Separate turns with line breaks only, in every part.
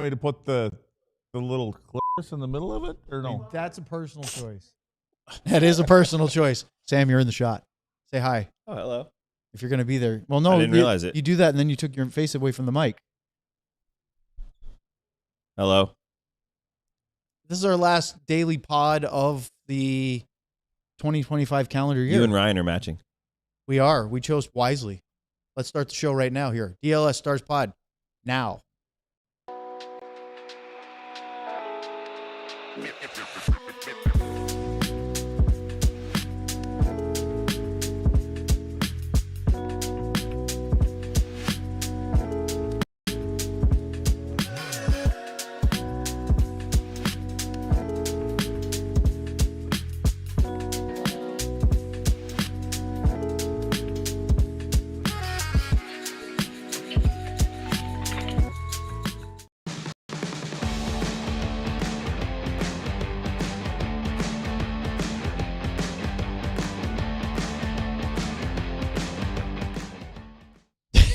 way to put the little clippers in the middle of it, or no?
That's a personal choice. That is a personal choice. Sam, you're in the shot. Say hi.
Oh, hello.
If you're going to be there. Well, no.
I didn't realize it.
You do that, and then you took your face away from the mic.
Hello.
This is our last daily pod of the 2025 calendar year.
You and Ryan are matching.
We are. We chose wisely. Let's start the show right now here. DLS Stars Pod. Now.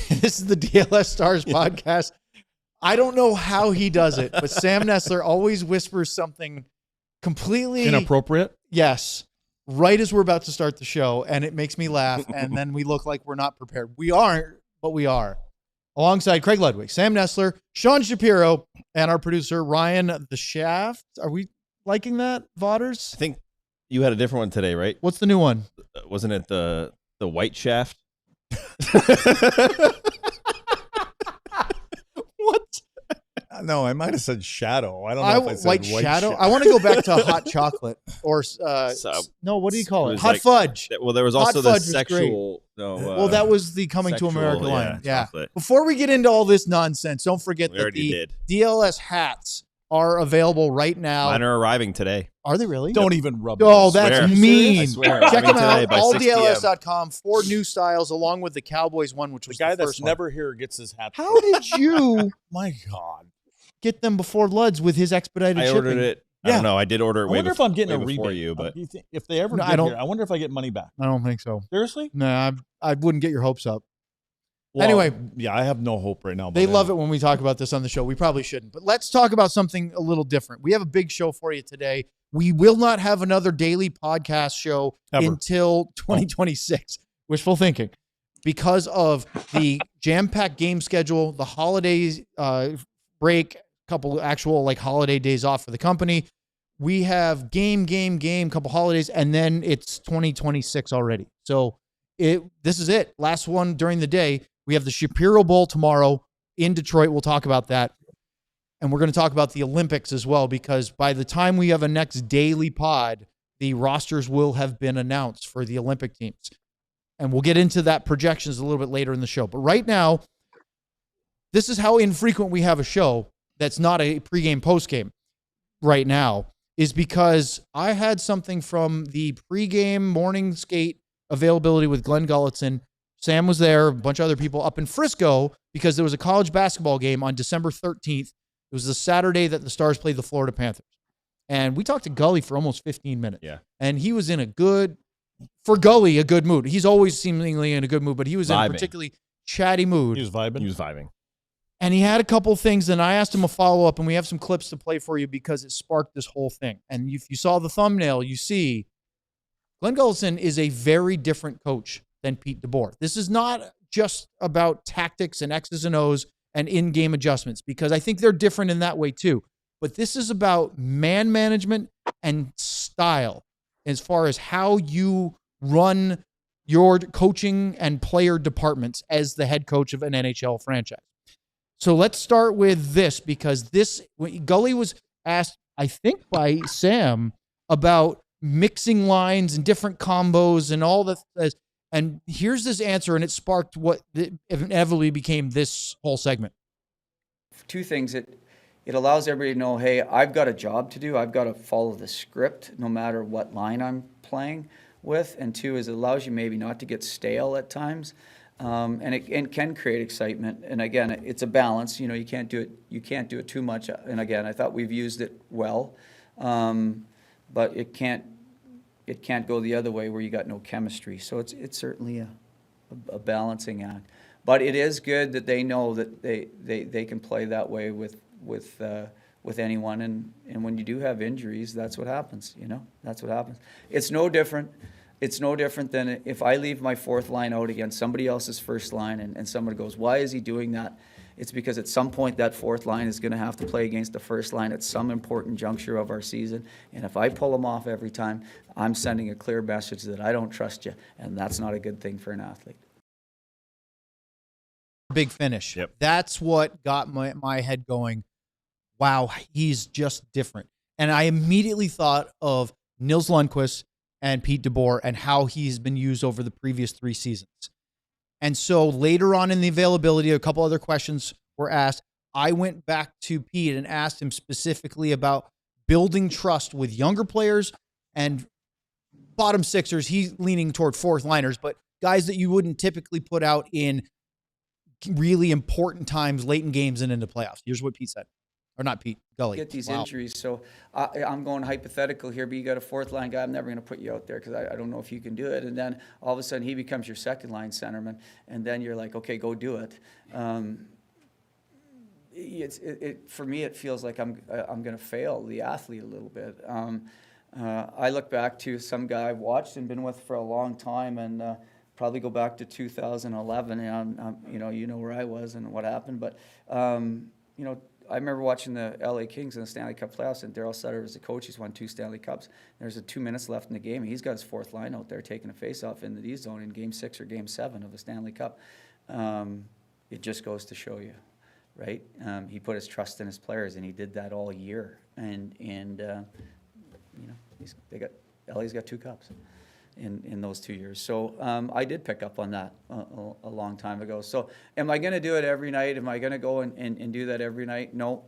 This is the DLS Stars podcast. I don't know how he does it, but Sam Nessler always whispers something completely
Inappropriate?
Yes. Right as we're about to start the show, and it makes me laugh, and then we look like we're not prepared. We aren't, but we are. Alongside Craig Ludwig, Sam Nessler, Sean Shapiro, and our producer, Ryan the Shaft. Are we liking that, Vodders?
I think you had a different one today, right?
What's the new one?
Wasn't it the white shaft?
What?
No, I might have said shadow. I don't know if I said white
shadow. I want to go back to hot chocolate or no. What do you call it? Hot fudge.
Well, there was also the sexual. No,
well, that was the Coming to America line. Yeah.
Chocolate.
Before we get into all this nonsense, don't forget that the
did.
DLS hats are available right now.
Mine are arriving today.
Are they really?
Don't even rub.
Oh, that's mean.
I swear.
Check them out.
By
AllDLS.com. 4 new styles, along with the Cowboys one, which was
the guy
the
that's
first
never here gets his hat.
How did you?
My God.
Get them before Luds with his expedited shipping.
I ordered it. I don't know. I did order it.
I wonder if I'm getting a
before
rebate.
you, but
if they ever get here, I wonder if I get money back.
I don't think so.
Seriously?
No, I wouldn't get your hopes up.
Well,
anyway,
yeah, I have no hope right now.
They love it when we talk about this on the show. We probably shouldn't, but let's talk about something a little different. We have a big show for you today. We will not have another daily podcast show until 2026. Wishful thinking, because of the jam-packed game schedule, the holidays break, couple actual like holiday days off for the company. We have game, couple holidays, and then it's 2026 already. So this is it. Last one during the day. We have the Shapiro Bowl tomorrow in Detroit. We'll talk about that. And we're going to talk about the Olympics as well, because by the time we have a next daily pod, the rosters will have been announced for the Olympic teams. And we'll get into that projections a little bit later in the show. But right now, this is how infrequent we have a show that's not a pregame, postgame right now, is because I had something from the pregame morning skate availability with Glen Gulutzan. Sam was there, a bunch of other people up in Frisco, because there was a college basketball game on December 13th. It was the Saturday that the Stars played the Florida Panthers. And we talked to Gully for almost 15 minutes.
Yeah.
And he was in a good mood. He's always seemingly in a good mood, but he was in a particularly chatty mood.
He was vibing.
And he had a couple things, and I asked him a follow-up, and we have some clips to play for you because it sparked this whole thing. And if you saw the thumbnail, you see Glen Gulutzan is a very different coach than Pete DeBoer. This is not just about tactics and X's and O's and in-game adjustments, because I think they're different in that way too. But this is about man management and style as far as how you run your coaching and player departments as the head coach of an NHL franchise. So let's start with this, because Gully was asked, I think by Sam, about mixing lines and different combos and all the, and here's this answer, and it sparked what inevitably became this whole segment.
2 things. It allows everybody to know, hey, I've got a job to do. I've got to follow the script no matter what line I'm playing with. And 2 is it allows you maybe not to get stale at times. And it can create excitement. And again, it's a balance. You can't do it too much. And again, I thought we've used it well, but it can't go the other way where you got no chemistry. So it's certainly a balancing act. But it is good that they know that they can play that way with with anyone, and when you do have injuries, that's what happens. That's what happens. It's no different. It's no different than if I leave my fourth line out against somebody else's first line, and somebody goes, "Why is he doing that?" It's because at some point that fourth line is going to have to play against the first line at some important juncture of our season. And if I pull them off every time, I'm sending a clear message that I don't trust you, and that's not a good thing for an athlete.
Big finish.
Yep.
That's what got my head going. Wow, he's just different. And I immediately thought of Nils Lundqvist and Pete DeBoer and how he's been used over the previous 3 seasons. And so later on in the availability, a couple other questions were asked. I went back to Pete and asked him specifically about building trust with younger players and bottom sixers. He's leaning toward fourth liners, but guys that you wouldn't typically put out in really important times late in games and into playoffs. Here's what Pete said. Or not Pete, Gully.
Get these injuries. So I'm going hypothetical here, but you got a fourth line guy. I'm never going to put you out there because I don't know if you can do it. And then all of a sudden he becomes your second line centerman, and then you're like, okay, go do it. For me, it feels like I'm going to fail the athlete a little bit. I look back to some guy I've watched and been with for a long time, and probably go back to 2011. And you know where I was and what happened, but I remember watching the LA Kings in the Stanley Cup Playoffs, and Darryl Sutter was the coach. He's won 2 Stanley Cups. There's 2 minutes left in the game, and he's got his fourth line out there taking a face-off in the D zone in Game 6 or Game 7 of the Stanley Cup. It just goes to show you, right? He put his trust in his players, and he did that all year. LA's got 2 cups in those 2 years. So I did pick up on that a long time ago. So am I going to do it every night? Am I going to go and do that every night? No,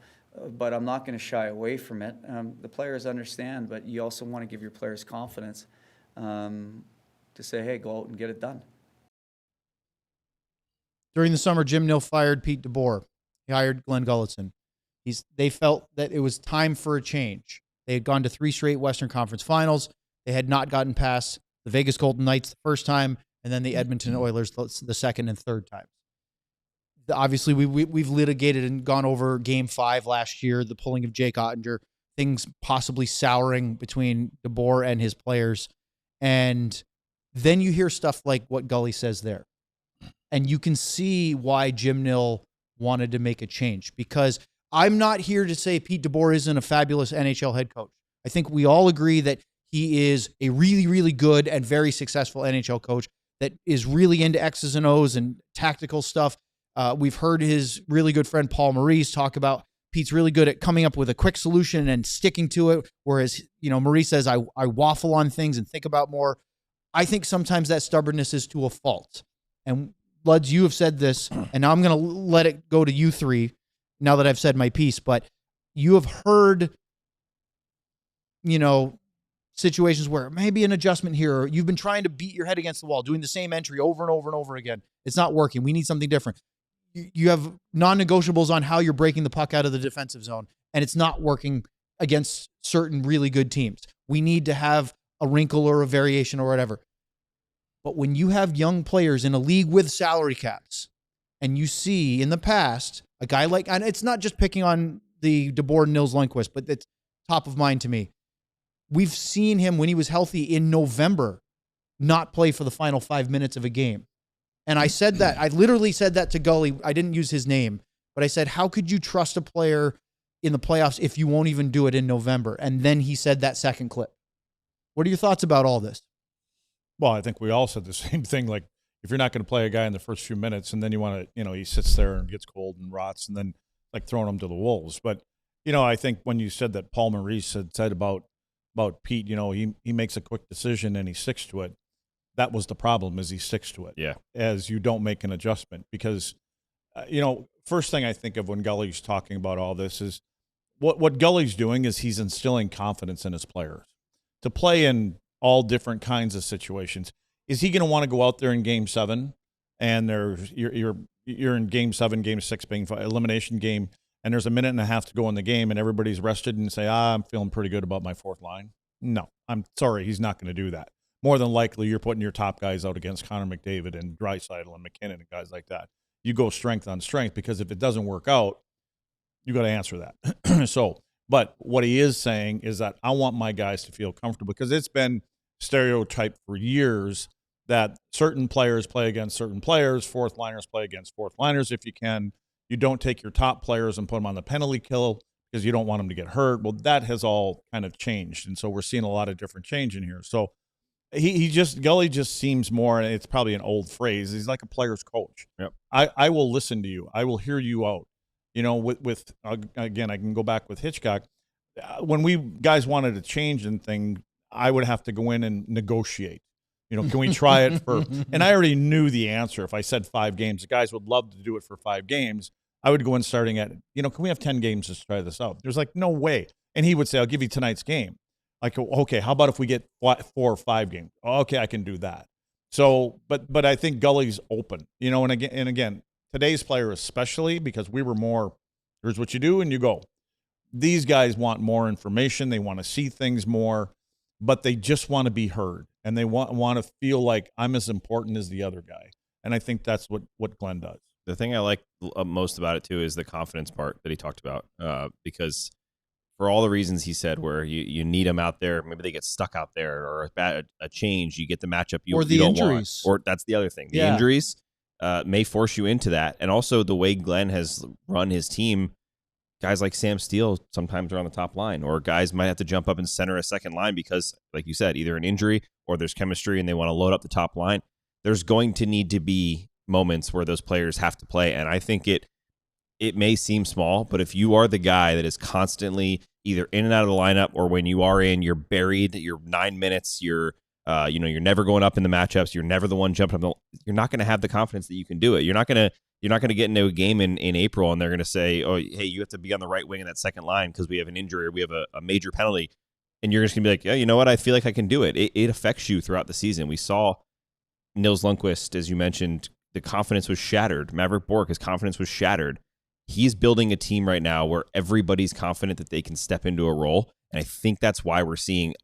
but I'm not going to shy away from it. The players understand, but you also want to give your players confidence to say, hey, go out and get it done.
During the summer, Jim Nill fired Pete DeBoer. He hired Glen Gulutzan. They felt that it was time for a change. They had gone to 3 straight Western Conference Finals. They had not gotten past the Vegas Golden Knights the first time, and then the Edmonton Oilers the second and third time. Obviously, we've litigated and gone over Game 5 last year, the pulling of Jake Ottinger, things possibly souring between DeBoer and his players. And then you hear stuff like what Gully says there. And you can see why Jim Nill wanted to make a change, because I'm not here to say Pete DeBoer isn't a fabulous NHL head coach. I think we all agree that he is a really, really good and very successful NHL coach that is really into X's and O's and tactical stuff. We've heard his really good friend Paul Maurice talk about Pete's really good at coming up with a quick solution and sticking to it, whereas Maurice says I waffle on things and think about more. I think sometimes that stubbornness is to a fault. And Luds, you have said this, and now I'm going to let it go to you 3 now that I've said my piece, but you have heard, situations where maybe an adjustment here, or you've been trying to beat your head against the wall, doing the same entry over and over and over again. It's not working. We need something different. You have non-negotiables on how you're breaking the puck out of the defensive zone, and it's not working against certain really good teams. We need to have a wrinkle or a variation or whatever. But when you have young players in a league with salary caps, and you see in the past a guy like, and it's not just picking on the DeBoer Nils Lundqvist, but it's top of mind to me. We've seen him when he was healthy in November not play for the final 5 minutes of a game. And I said that, I literally said that to Gully. I didn't use his name, but I said, how could you trust a player in the playoffs if you won't even do it in November? And then he said that second clip. What are your thoughts about all this?
Well, I think we all said the same thing. Like, if you're not going to play a guy in the first few minutes and then you want to, he sits there and gets cold and rots and then like throwing him to the wolves. But, I think when you said that Paul Maurice had said about Pete, he makes a quick decision and he sticks to it. That was the problem, is he sticks to it.
Yeah.
As you don't make an adjustment because, first thing I think of when Gully's talking about all this is what Gully's doing is he's instilling confidence in his players to play in all different kinds of situations. Is he going to want to go out there in Game 7 and you're in Game 7, Game 6 being elimination game, and there's a minute and a half to go in the game and everybody's rested and say, I'm feeling pretty good about my fourth line? No, I'm sorry, he's not going to do that. More than likely, you're putting your top guys out against Connor McDavid and Draisaitl and McKinnon and guys like that. You go strength on strength, because if it doesn't work out, You got to answer that. So, but what he is saying is that I want my guys to feel comfortable, because it's been stereotyped for years that certain players play against certain players, fourth liners play against fourth liners if you can. You don't take your top players and put them on the penalty kill because you don't want them to get hurt. Well, that has all kind of changed, and so we're seeing a lot of different change in here. So Gully just seems more, and it's probably an old phrase, he's like a player's coach.
Yep.
I will listen to you. I will hear you out. You know, with again, I can go back with Hitchcock. When we guys wanted to change and thing, I would have to go in and negotiate. You know, can we try it for? And I already knew the answer. If I said 5 games, the guys would love to do it for 5 games. I would go in starting at, you know, can we have 10 games to try this out? There's like no way. And he would say, I'll give you tonight's game. Like, okay, how about if we get 4 or 5 games? Okay, I can do that. So, but I think Gully's open. You know, and again, today's player especially, because we were more, here's what you do and you go. These guys want more information. They want to see things more, but they just want to be heard. And they want to feel like I'm as important as the other guy. And I think that's what Glenn does.
The thing I like most about it, too, is the confidence part that he talked about. Because for all the reasons he said, where you need them out there, maybe they get stuck out there, or a change, you get the matchup you don't
injuries.
want. Or that's the other thing. The injuries may force you into that. And also the way Glenn has run his team, guys like Sam Steele sometimes are on the top line, or guys might have to jump up and center a second line because, like you said, either an injury or there's chemistry and they want to load up the top line. There's going to need to be moments where those players have to play. And I think it may seem small, but if you are the guy that is constantly either in and out of the lineup, or when you are in, you're buried, you're 9 minutes, you're never going up in the matchups, you're never the one jumping up, you're not going to have the confidence that you can do it. You're not going to get into a game in April and they're going to say, oh, hey, you have to be on the right wing in that second line because we have an injury or we have a major penalty. And you're just going to be like, yeah, you know what? I feel like I can do it. It affects you throughout the season. We saw Nils Lundqvist, as you mentioned, the confidence was shattered. Maverick Bourque, his confidence was shattered. He's building a team right now where everybody's confident that they can step into a role. And I think that's why we're seeing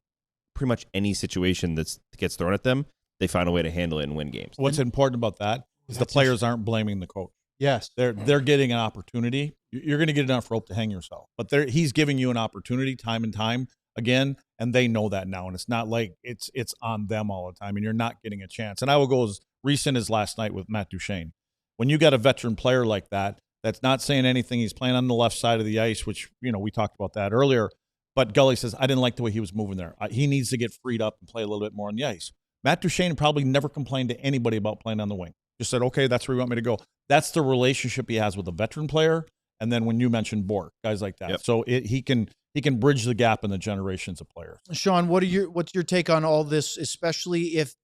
pretty much any situation that gets thrown at them, they find a way to handle it and win games.
What's important about that is the players aren't blaming the coach.
Yes.
They're getting an opportunity. You're going to get enough rope to hang yourself. But he's giving you an opportunity time and time again, and they know that now. And it's not like it's on them all the time, and you're not getting a chance. And I will go as recent as last night with Matt Duchene. When you got a veteran player like that, that's not saying anything. He's playing on the left side of the ice, which, you know, we talked about that earlier. But Gully says, I didn't like the way he was moving there. He needs to get freed up and play a little bit more on the ice. Matt Duchene probably never complained to anybody about playing on the wing. Just said, okay, that's where you want me to go. That's the relationship he has with a veteran player. And then when you mentioned Bourque, guys like that. Yep. So he can bridge the gap in the generations of players.
Sean, what's your take on all this, especially if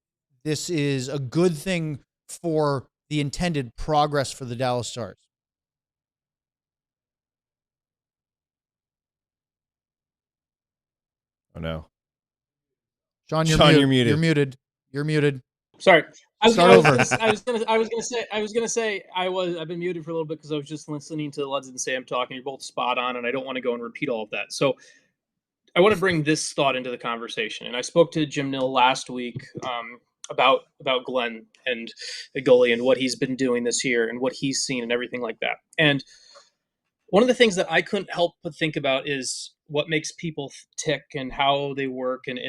this is a good thing for the intended progress for the Dallas Stars?
Oh no.
Sean, you're muted. You're muted.
Sorry.
I've been
muted for a little bit because I was just listening to Luds and Sam talking. You're both spot on, and I don't want to go and repeat all of that. So I want to bring this thought into the conversation. And I spoke to Jim Nill last week about Glenn and the goalie and what he's been doing this year and what he's seen and everything like that. And one of the things that I couldn't help but think about is what makes people tick and how they work and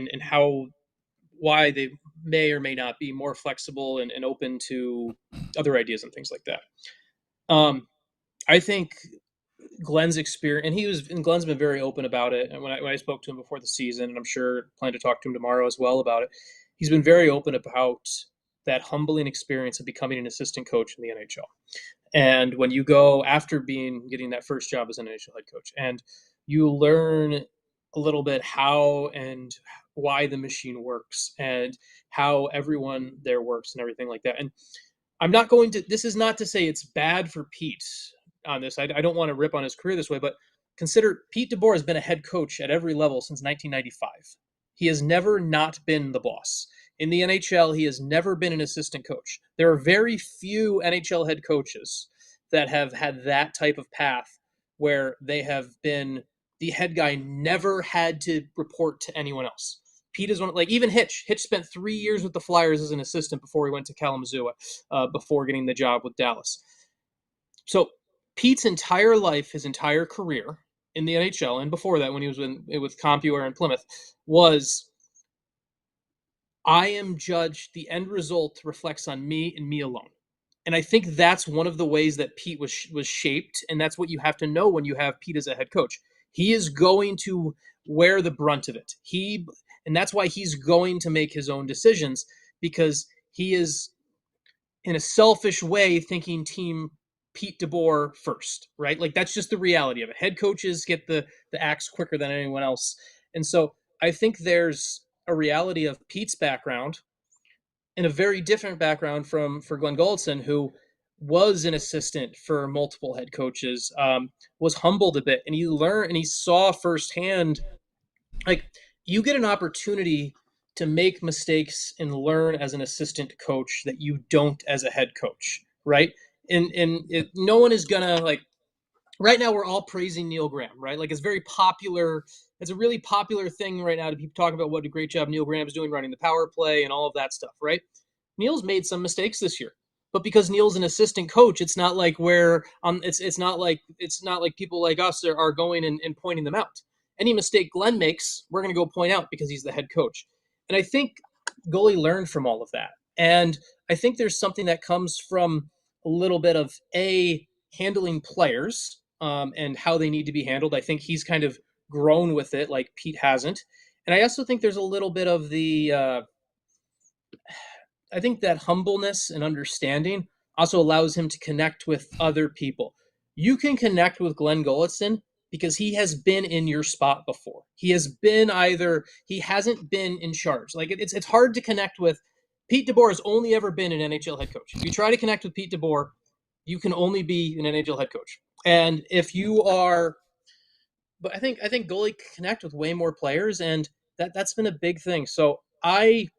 why they may or may not be more flexible and open to other ideas and things like that. I think Glenn's experience, and Glenn's been very open about it. And when I spoke to him before the season, and I'm sure plan to talk to him tomorrow as well about it, he's been very open about that humbling experience of becoming an assistant coach in the NHL. And when you go after getting that first job as an NHL head coach, and you learn a little bit how and why the machine works and how everyone there works and everything like that. And this is not to say it's bad for Pete on this. I don't want to rip on his career this way, but consider Pete DeBoer has been a head coach at every level since 1995. He has never not been the boss. In the NHL, he has never been an assistant coach. There are very few NHL head coaches that have had that type of path where they have been the head guy, never had to report to anyone else. Pete is one, like even Hitch. Hitch spent 3 years with the Flyers as an assistant before he went to Kalamazoo, before getting the job with Dallas. So Pete's entire life, his entire career in the NHL, and before that when he was with CompuWare and Plymouth, was I am judged, the end result reflects on me and me alone. And I think that's one of the ways that Pete was shaped, and that's what you have to know when you have Pete as a head coach. He is going to wear the brunt of it. And that's why he's going to make his own decisions, because he is, in a selfish way, thinking team Pete DeBoer first, right? Like, that's just the reality of it. Head coaches get the axe quicker than anyone else. And so I think there's a reality of Pete's background and a very different background for Glen Gulutzan, who was an assistant for multiple head coaches, was humbled a bit, and he learned and he saw firsthand, like, you get an opportunity to make mistakes and learn as an assistant coach that you don't as a head coach, right? And no one is gonna, like, right now we're all praising Neil Graham, right? Like, it's very popular. It's a really popular thing right now to be talking about what a great job Neil Graham is doing running the power play and all of that stuff, right? Neil's made some mistakes this year, but because Neil's an assistant coach, it's not like it's not like people like us are going and pointing them out. Any mistake Glenn makes, we're going to go point out because he's the head coach. And I think Gully learned from all of that. And I think there's something that comes from a little bit of handling players and how they need to be handled. I think he's kind of grown with it like Pete hasn't. And I also think there's a little bit of I think that humbleness and understanding also allows him to connect with other people. You can connect with Glen Gulutzan because he has been in your spot before. He hasn't been in charge. Like, it's hard to connect with. Pete DeBoer has only ever been an NHL head coach. If you try to connect with Pete DeBoer, you can only be an NHL head coach. And if you are, but I think Gully can connect with way more players, and that's been a big thing. So I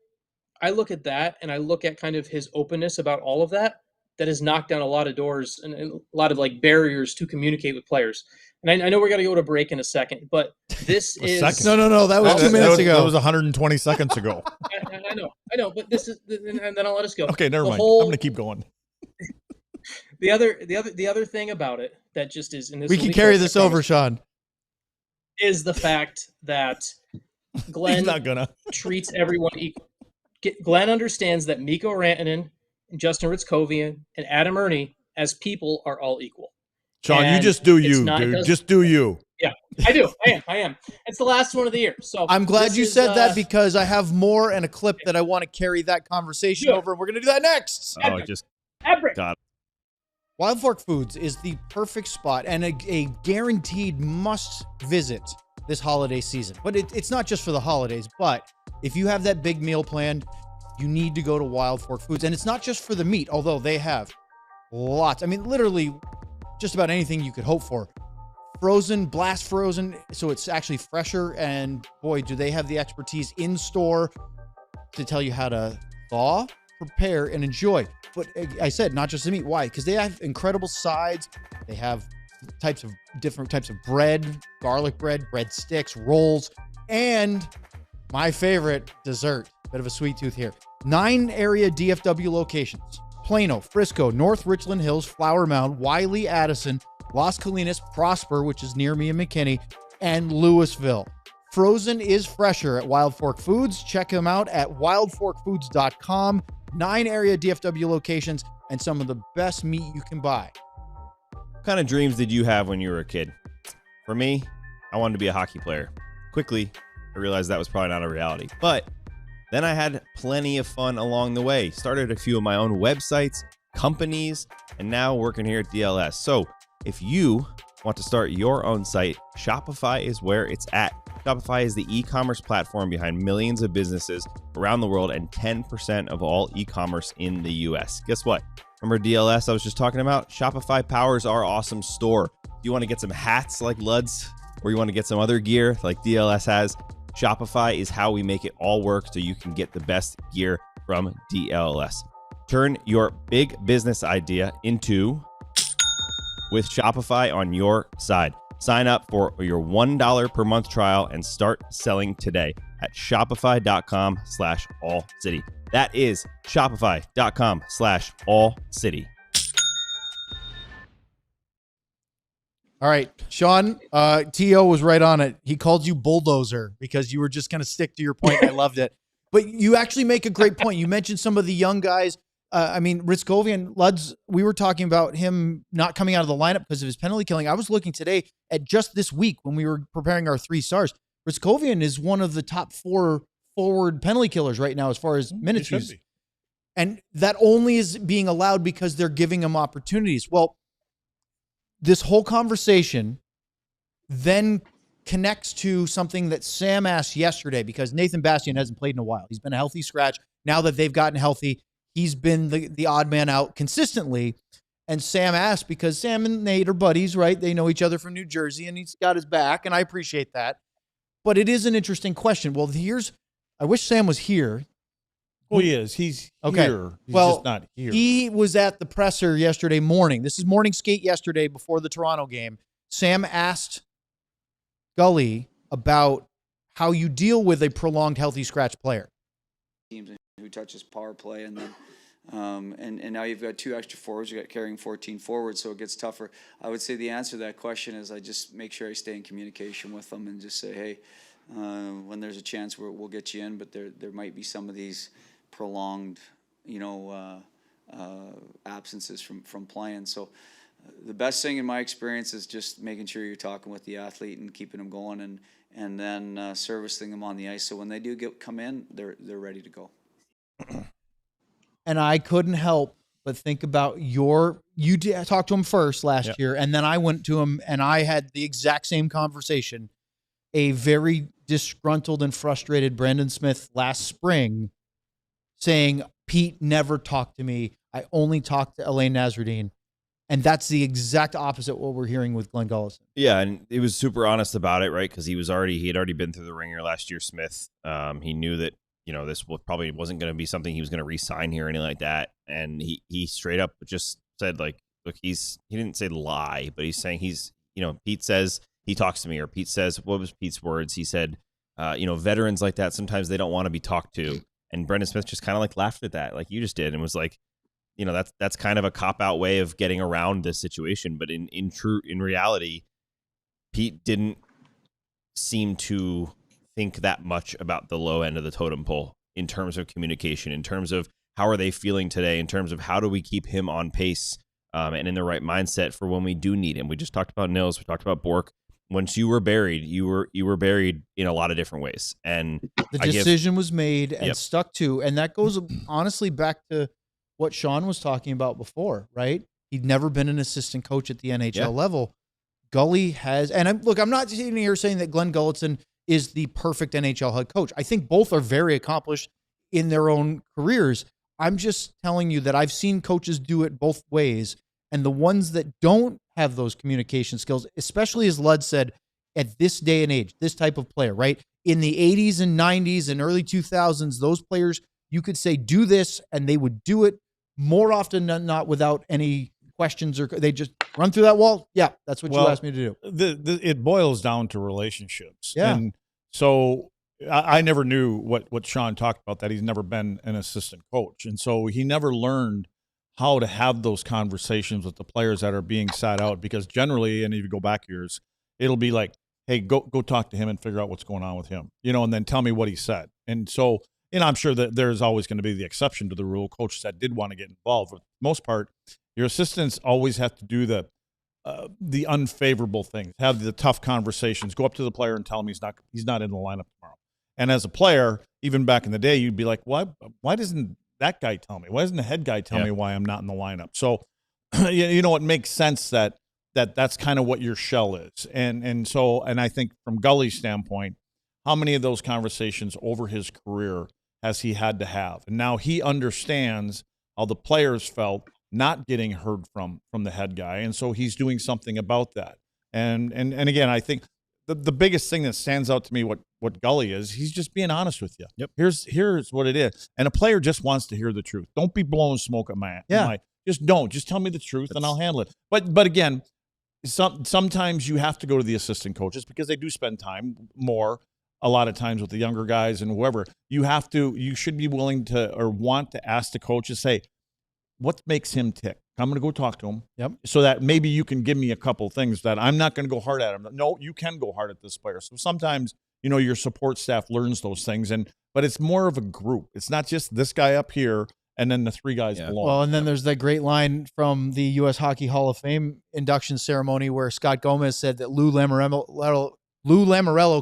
look at that, and I look at kind of his openness about all of that has knocked down a lot of doors and a lot of, like, barriers to communicate with players. And I know we're going to go to break in a second, but this is
no. That was 2 minutes ago.
That was 120 seconds ago.
I know, but this is, and then I'll let us go.
Okay, never mind. I'm going to keep going.
The other thing about it that just is,
we can carry this over, Sean,
is the fact that Glenn treats everyone equal. Glenn understands that Mikko Rantanen, Justin Ritzkovian, and Adam Ernie as people are all equal.
Sean, you just do you, dude. Just do you.
Yeah, I do. I am. It's the last one of the year. So
I'm glad you said that, because I have more and a clip that I want to carry that conversation over. We're going to do that next.
Oh, just God.
Wild Fork Foods is the perfect spot and a guaranteed must visit this holiday season. But it's not just for the holidays, but if you have that big meal planned, you need to go to Wild Fork Foods. And it's not just for the meat, although they have lots. I mean, literally just about anything you could hope for. Frozen, blast frozen, so it's actually fresher. And boy, do they have the expertise in store to tell you how to thaw, prepare, and enjoy. But I said not just the meat. Why? Because they have incredible sides. They have different types of bread, garlic bread, breadsticks, rolls, and my favorite, dessert. Bit of a sweet tooth here. 9 area DFW locations: Plano, Frisco, North Richland Hills, Flower Mound, Wiley, Addison, Las Colinas, Prosper, which is near me in McKinney, and Louisville. Frozen is fresher at Wild Fork Foods. Check them out at wildforkfoods.com. 9 area DFW locations and some of the best meat you can buy.
What kind of dreams did you have when you were a kid? For me, I wanted to be a hockey player. Quickly, I realized that was probably not a reality. But then I had plenty of fun along the way. Started a few of my own websites, companies, and now working here at DLS. So if you want to start your own site, Shopify is where it's at. Shopify is the e-commerce platform behind millions of businesses around the world and 10% of all e-commerce in the US. Guess what? Remember DLS I was just talking about? Shopify powers our awesome store. Do you want to get some hats like Luds, or you want to get some other gear like DLS has? Shopify is how we make it all work so you can get the best gear from DLS. Turn your big business idea into with Shopify on your side. Sign up for your $1 per month trial and start selling today at shopify.com/allcity. That is shopify.com/allcity.
All right, Sean, T.O. was right on it. He called you bulldozer because you were just going to stick to your point. I loved it. But you actually make a great point. You mentioned some of the young guys. Ritzkovian, Luds, we were talking about him not coming out of the lineup because of his penalty killing. I was looking today at just this week when we were preparing our 3 stars. Ritzkovian is one of the top 4 forward penalty killers right now as far as minutes used. And that only is being allowed because they're giving him opportunities. Well, this whole conversation then connects to something that Sam asked yesterday, because Nathan Bastian hasn't played in a while. He's been a healthy scratch. Now that they've gotten healthy, he's been the odd man out consistently. And Sam asked, because Sam and Nate are buddies, right? They know each other from New Jersey, and he's got his back, and I appreciate that. But it is an interesting question. Well, I wish Sam was here.
Well, he is. He's
okay.
Here. He's just not here.
He was at the presser yesterday morning. This is morning skate yesterday before the Toronto game. Sam asked Gully about how you deal with a prolonged healthy scratch player.
Teams who touches power play, and then and now you've got 2 extra forwards. You got carrying 14 forwards, so it gets tougher. I would say the answer to that question is I just make sure I stay in communication with them and just say, hey, when there's a chance we'll get you in, but there might be some of these prolonged, absences from playing. So the best thing in my experience is just making sure you're talking with the athlete and keeping them going, and then servicing them on the ice. So when they do come in, they're ready to go.
And I couldn't help but think about you talked to him first last year, and then I went to him and I had the exact same conversation. A very disgruntled and frustrated Brandon Smith last spring saying, Pete never talked to me. I only talked to Alain Nasruddin. And that's the exact opposite of what we're hearing with Glen Gulutzan.
Yeah, and he was super honest about it, right? Because he had already been through the ringer last year, Smith. He knew that, this probably wasn't going to be something he was going to re-sign here or anything like that. And he straight up just said, like, look, he didn't say lie, but he's saying Pete says he talks to me, or Pete says, what was Pete's words? He said, veterans like that, sometimes they don't want to be talked to. And Brendan Smith just kind of like laughed at that, like you just did, and was like, that's kind of a cop-out way of getting around this situation. But in reality, Pete didn't seem to think that much about the low end of the totem pole in terms of communication, in terms of how are they feeling today, in terms of how do we keep him on pace and in the right mindset for when we do need him. We just talked about Nils, we talked about Bork. Once you were buried, you were buried in a lot of different ways. And
the decision was made and stuck to. And that goes honestly back to what Sean was talking about before, right? He'd never been an assistant coach at the NHL level. Gully has, and I'm not sitting here saying that Glen Gulutzan is the perfect NHL head coach. I think both are very accomplished in their own careers. I'm just telling you that I've seen coaches do it both ways. And the ones that don't have those communication skills, especially as Lud said, at this day and age, this type of player, right? In the 80s and 90s and early 2000s, those players, you could say, do this, and they would do it more often than not without any questions, or they just run through that wall. Yeah, that's what you asked me to do.
It boils down to relationships.
Yeah.
And so I never knew what Sean talked about, that he's never been an assistant coach. And so he never learned how to have those conversations with the players that are being sat out, because generally, and if you go back years, it'll be like, hey, go talk to him and figure out what's going on with him, and then tell me what he said. And so, I'm sure that there's always going to be the exception to the rule, coaches that did want to get involved. But for the most part, your assistants always have to do the unfavorable things, have the tough conversations, go up to the player and tell him he's not in the lineup tomorrow. And as a player, even back in the day, you'd be like, why doesn't that guy tell me? Why doesn't the head guy tell me why I'm not in the lineup? So, it makes sense that's kind of what your shell is. And I think from Gully's standpoint, how many of those conversations over his career has he had to have? And now he understands how the players felt not getting heard from the head guy. And so he's doing something about that. And again, I think the biggest thing that stands out to me, what Gully is, he's just being honest with you.
Yep.
Here's what it is. And a player just wants to hear the truth. Don't be blowing smoke at my just don't. Just tell me the truth and I'll handle it. But again, sometimes you have to go to the assistant coaches because they do spend time more a lot of times with the younger guys and whoever. You should be willing to or want to ask the coaches, say, what makes him tick? I'm going to go talk to him.
Yep.
So that maybe you can give me a couple things that I'm not going to go hard at him. No, you can go hard at this player. So sometimes, your support staff learns those things, but it's more of a group. It's not just this guy up here and then the three guys below.
Well, and then there's that great line from the U.S. Hockey Hall of Fame induction ceremony where Scott Gomez said that Lou Lamoriello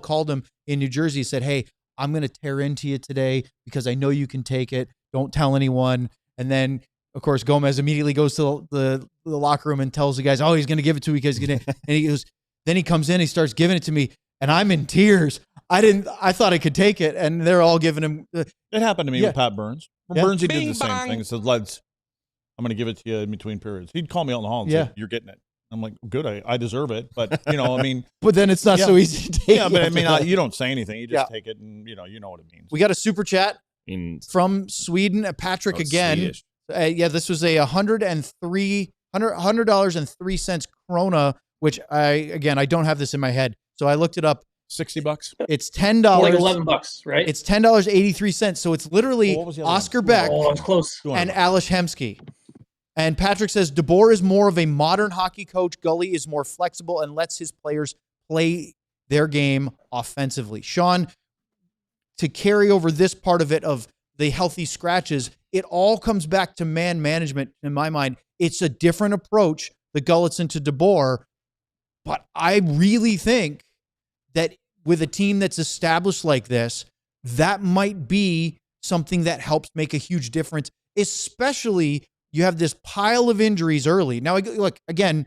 called him in New Jersey, said, "Hey, I'm going to tear into you today because I know you can take it. Don't tell anyone." And then, of course, Gomez immediately goes to the locker room and tells the guys, "Oh, he's going to give it to me because he's going to." And he goes, then he comes in, he starts giving it to me, and I'm in tears. I thought I could take it, and they're all giving him.
It happened to me with Pat Burns. Burns, he did the same thing. He said, "Lads, I'm going to give it to you in between periods." He'd call me out in the hall and say, "You're getting it." I'm like, "Good, I deserve it." But,
But then it's not so easy to take.
Yeah, but you don't say anything. You just take it and, you know what it means.
We got a super chat from Sweden. Patrick again. This was a $103 krona, which I don't have this in my head. So I looked it up.
$60.
It's $10.
Like $11, right?
It's $10.83. So it's literally Oscar Beck
close.
and Alish Hemsky. And Patrick says DeBoer is more of a modern hockey coach. Gully is more flexible and lets his players play their game offensively. Sean, to carry over this part of it of the healthy scratches, it all comes back to man management in my mind. It's a different approach, the Gulutzan to DeBoer, but I really think that with a team that's established like this, that might be something that helps make a huge difference, especially you have this pile of injuries early. Now, look, again,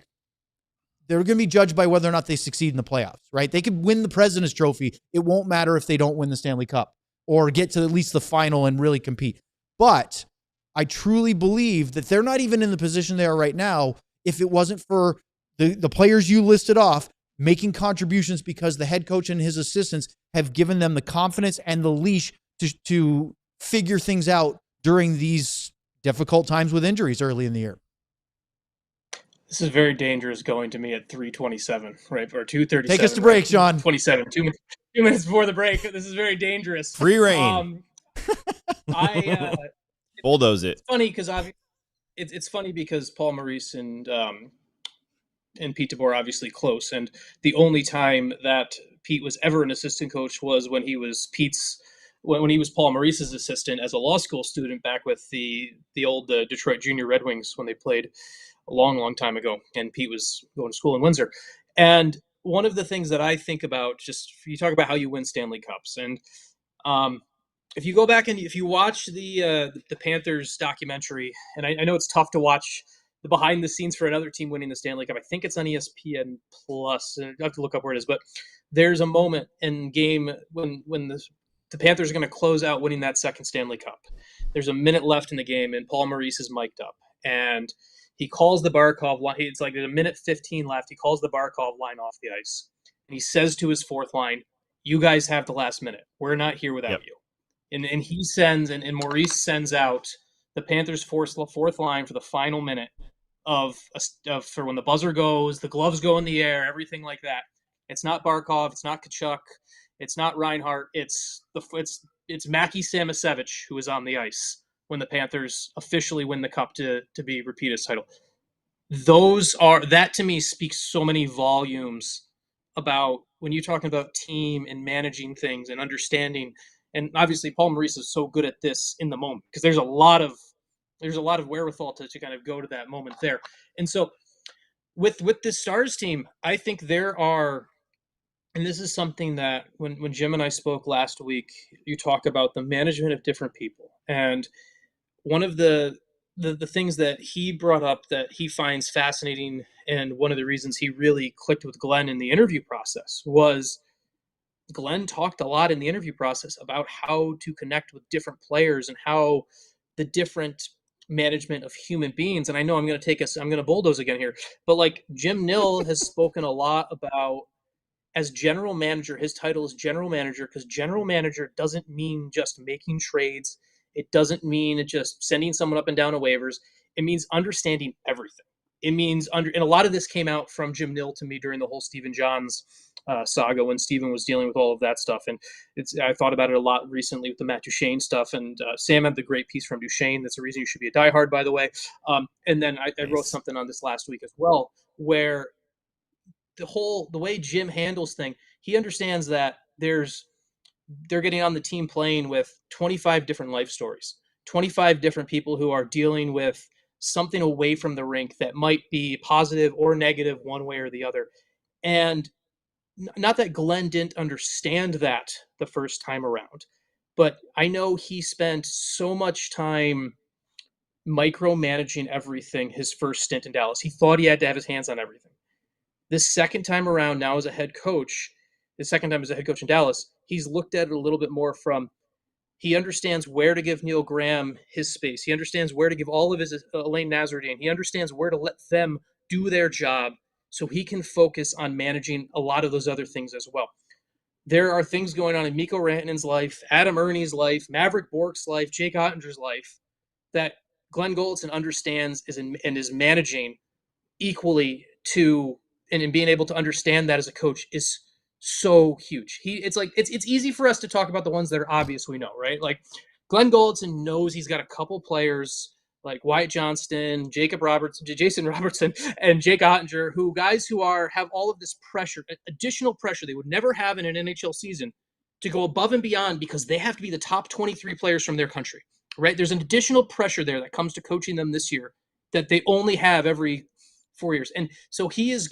they're going to be judged by whether or not they succeed in the playoffs, right? They could win the President's Trophy. It won't matter if they don't win the Stanley Cup or get to at least the final and really compete. But I truly believe that they're not even in the position they are right now if it wasn't for the players you listed off making contributions because the head coach and his assistants have given them the confidence and the leash to figure things out during these difficult times with injuries early in the year.
This is very dangerous going to me at 3:27, right? Or 2:37.
Take us to break, Sean.
27. 2 minutes before the break. This is very dangerous.
Free reign. Bulldoze it.
It's funny because it's funny because Paul Maurice and Pete DeBoer are obviously close, and the only time that Pete was ever an assistant coach was when he was when he was Paul Maurice's assistant as a law school student back with the old Detroit Junior Red Wings when they played a long, long time ago, and Pete was going to school in Windsor. And one of the things that I think about, just you talk about how you win Stanley Cups, and if you go back and if you watch the Panthers documentary, and I know it's tough to watch the behind the scenes for another team winning the Stanley Cup. I think it's on ESPN Plus. I have to look up where it is, but there's a moment in game when the Panthers are going to close out winning that second Stanley Cup. There's a minute left in the game, and Paul Maurice is mic'd up, and he calls the Barkov line. It's like there's a minute 15 left. He calls the Barkov line off the ice, and he says to his fourth line, "You guys have the last minute. We're not here without you." And he sends, and Maurice sends out the Panthers' fourth line for the final minute of for when the buzzer goes, the gloves go in the air, everything like that. It's not Barkov, it's not Tkachuk, it's not Reinhart, it's Mackie Samasevich who is on the ice when the Panthers officially win the cup to be repeat title. That to me speaks so many volumes about when you're talking about team and managing things and understanding. And obviously Paul Maurice is so good at this in the moment because there's a lot of wherewithal to kind of go to that moment there. And so with this Stars team, I think there are, and this is something that when Jim and I spoke last week, you talk about the management of different people. And one of the things that he brought up that he finds fascinating, and one of the reasons he really clicked with Glenn in the interview process was Glenn talked a lot in the interview process about how to connect with different players and how the different management of human beings. And I know I'm going to bulldoze again here, but like Jim Nill has spoken a lot about as general manager, his title is general manager, because general manager doesn't mean just making trades. It doesn't mean just sending someone up and down a waivers. It means understanding everything. It means and a lot of this came out from Jim Nill to me during the whole Stephen Johns saga when Steven was dealing with all of that stuff. And I thought about it a lot recently with the Matt Duchene stuff. And Sam had the great piece from Duchene. That's the reason you should be a diehard, by the way. And then I wrote something on this last week as well, where the way Jim handles things, he understands that they're getting on the team plane with 25 different life stories, 25 different people who are dealing with something away from the rink that might be positive or negative one way or the other. And not that Glenn didn't understand that the first time around, but I know he spent so much time micromanaging everything his first stint in Dallas. He thought he had to have his hands on everything. This second time around, now as a head coach, the second time as a head coach in Dallas, he's looked at it a little bit more from, he understands where to give Neil Graham his space. He understands where to give all of his Elaine Nasruddin. He understands where to let them do their job so he can focus on managing a lot of those other things as well. There are things going on in Mikko Rantanen's life, Adam Ernie's life, Maverick Bork's life, Jake Ottinger's life that Glen Gulutzan understands and is managing equally to, and in being able to understand that as a coach is so huge. It's easy for us to talk about the ones that are obvious we know, right? Like Glen Gulutzan knows he's got a couple players like Wyatt Johnston, Jason Robertson, and Jake Ottinger, who have all of this pressure, additional pressure they would never have in an NHL season to go above and beyond because they have to be the top 23 players from their country, right? There's an additional pressure there that comes to coaching them this year that they only have every 4 years. And so he's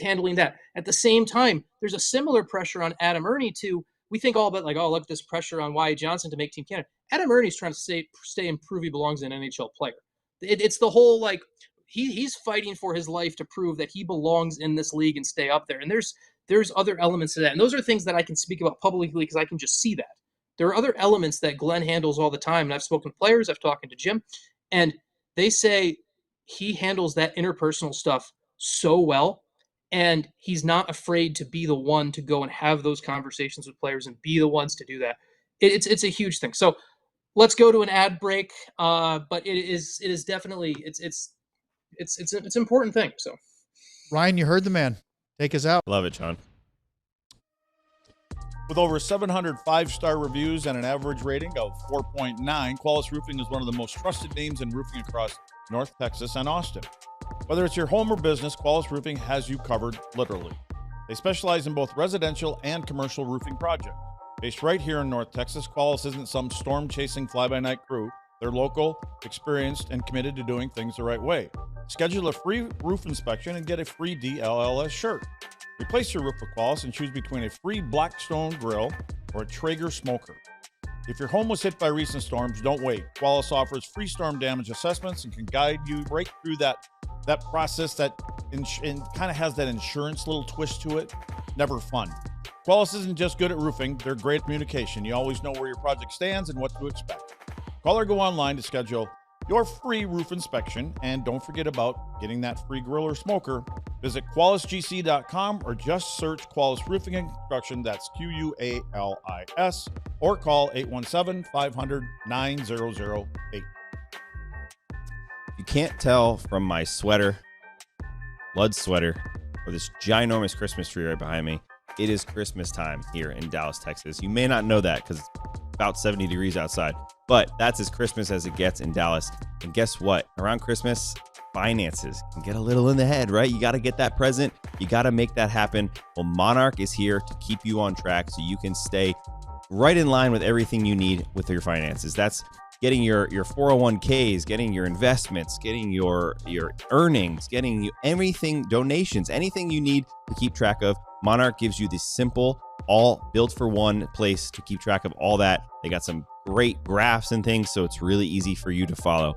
handling that. At the same time, there's a similar pressure on Adam Ernie too. We think all about like, oh, look, this pressure on Wyatt Johnson to make Team Canada. Adam Ernie's trying to stay and prove he belongs in an NHL player. It's the whole, like, he's fighting for his life to prove that he belongs in this league and stay up there. And there's other elements to that. And those are things that I can speak about publicly because I can just see that. There are other elements that Glenn handles all the time. And I've spoken to players, I've talked to Jim, and they say he handles that interpersonal stuff so well. And he's not afraid to be the one to go and have those conversations with players and be the ones to do that. It's a huge thing. So let's go to an ad break. But it is definitely it's an important thing. So
Ryan, you heard the man. Take us out.
Love it, John.
With over 700 5-star reviews and an average rating of 4.9, Qualis Roofing is one of the most trusted names in roofing across North Texas and Austin. Whether it's your home or business, Qualis Roofing has you covered, literally. They specialize in both residential and commercial roofing projects. Based right here in North Texas, Qualis isn't some storm-chasing fly-by-night crew. They're local, experienced, and committed to doing things the right way. Schedule a free roof inspection and get a free DLLS shirt. Replace your roof with Qualis and choose between a free Blackstone grill or a Traeger smoker. If your home was hit by recent storms, don't wait. Qualis offers free storm damage assessments and can guide you right through that process that kind of has that insurance little twist to it. Never fun. Qualis isn't just good at roofing, they're great at communication. You always know where your project stands and what to expect. Call or go online to schedule your free roof inspection, and don't forget about getting that free grill or smoker. Visit QualisGC.com or just search Qualis Roofing and Construction, that's QUALIS, or call 817-500-9008.
You can't tell from my sweater, Lud sweater, or this ginormous Christmas tree right behind me, it is Christmas time here in Dallas, Texas. You may not know that because it's about 70 degrees outside, but that's as Christmas as it gets in Dallas. And guess what? Around Christmas, finances can get a little in the head, right? You got to get that present. You got to make that happen. Well, Monarch is here to keep you on track so you can stay right in line with everything you need with your finances. That's getting your 401ks, getting your investments, getting your earnings, getting you everything, donations, anything you need to keep track of. Monarch gives you this simple, all built for one place to keep track of all that. They got some great graphs and things, so it's really easy for you to follow.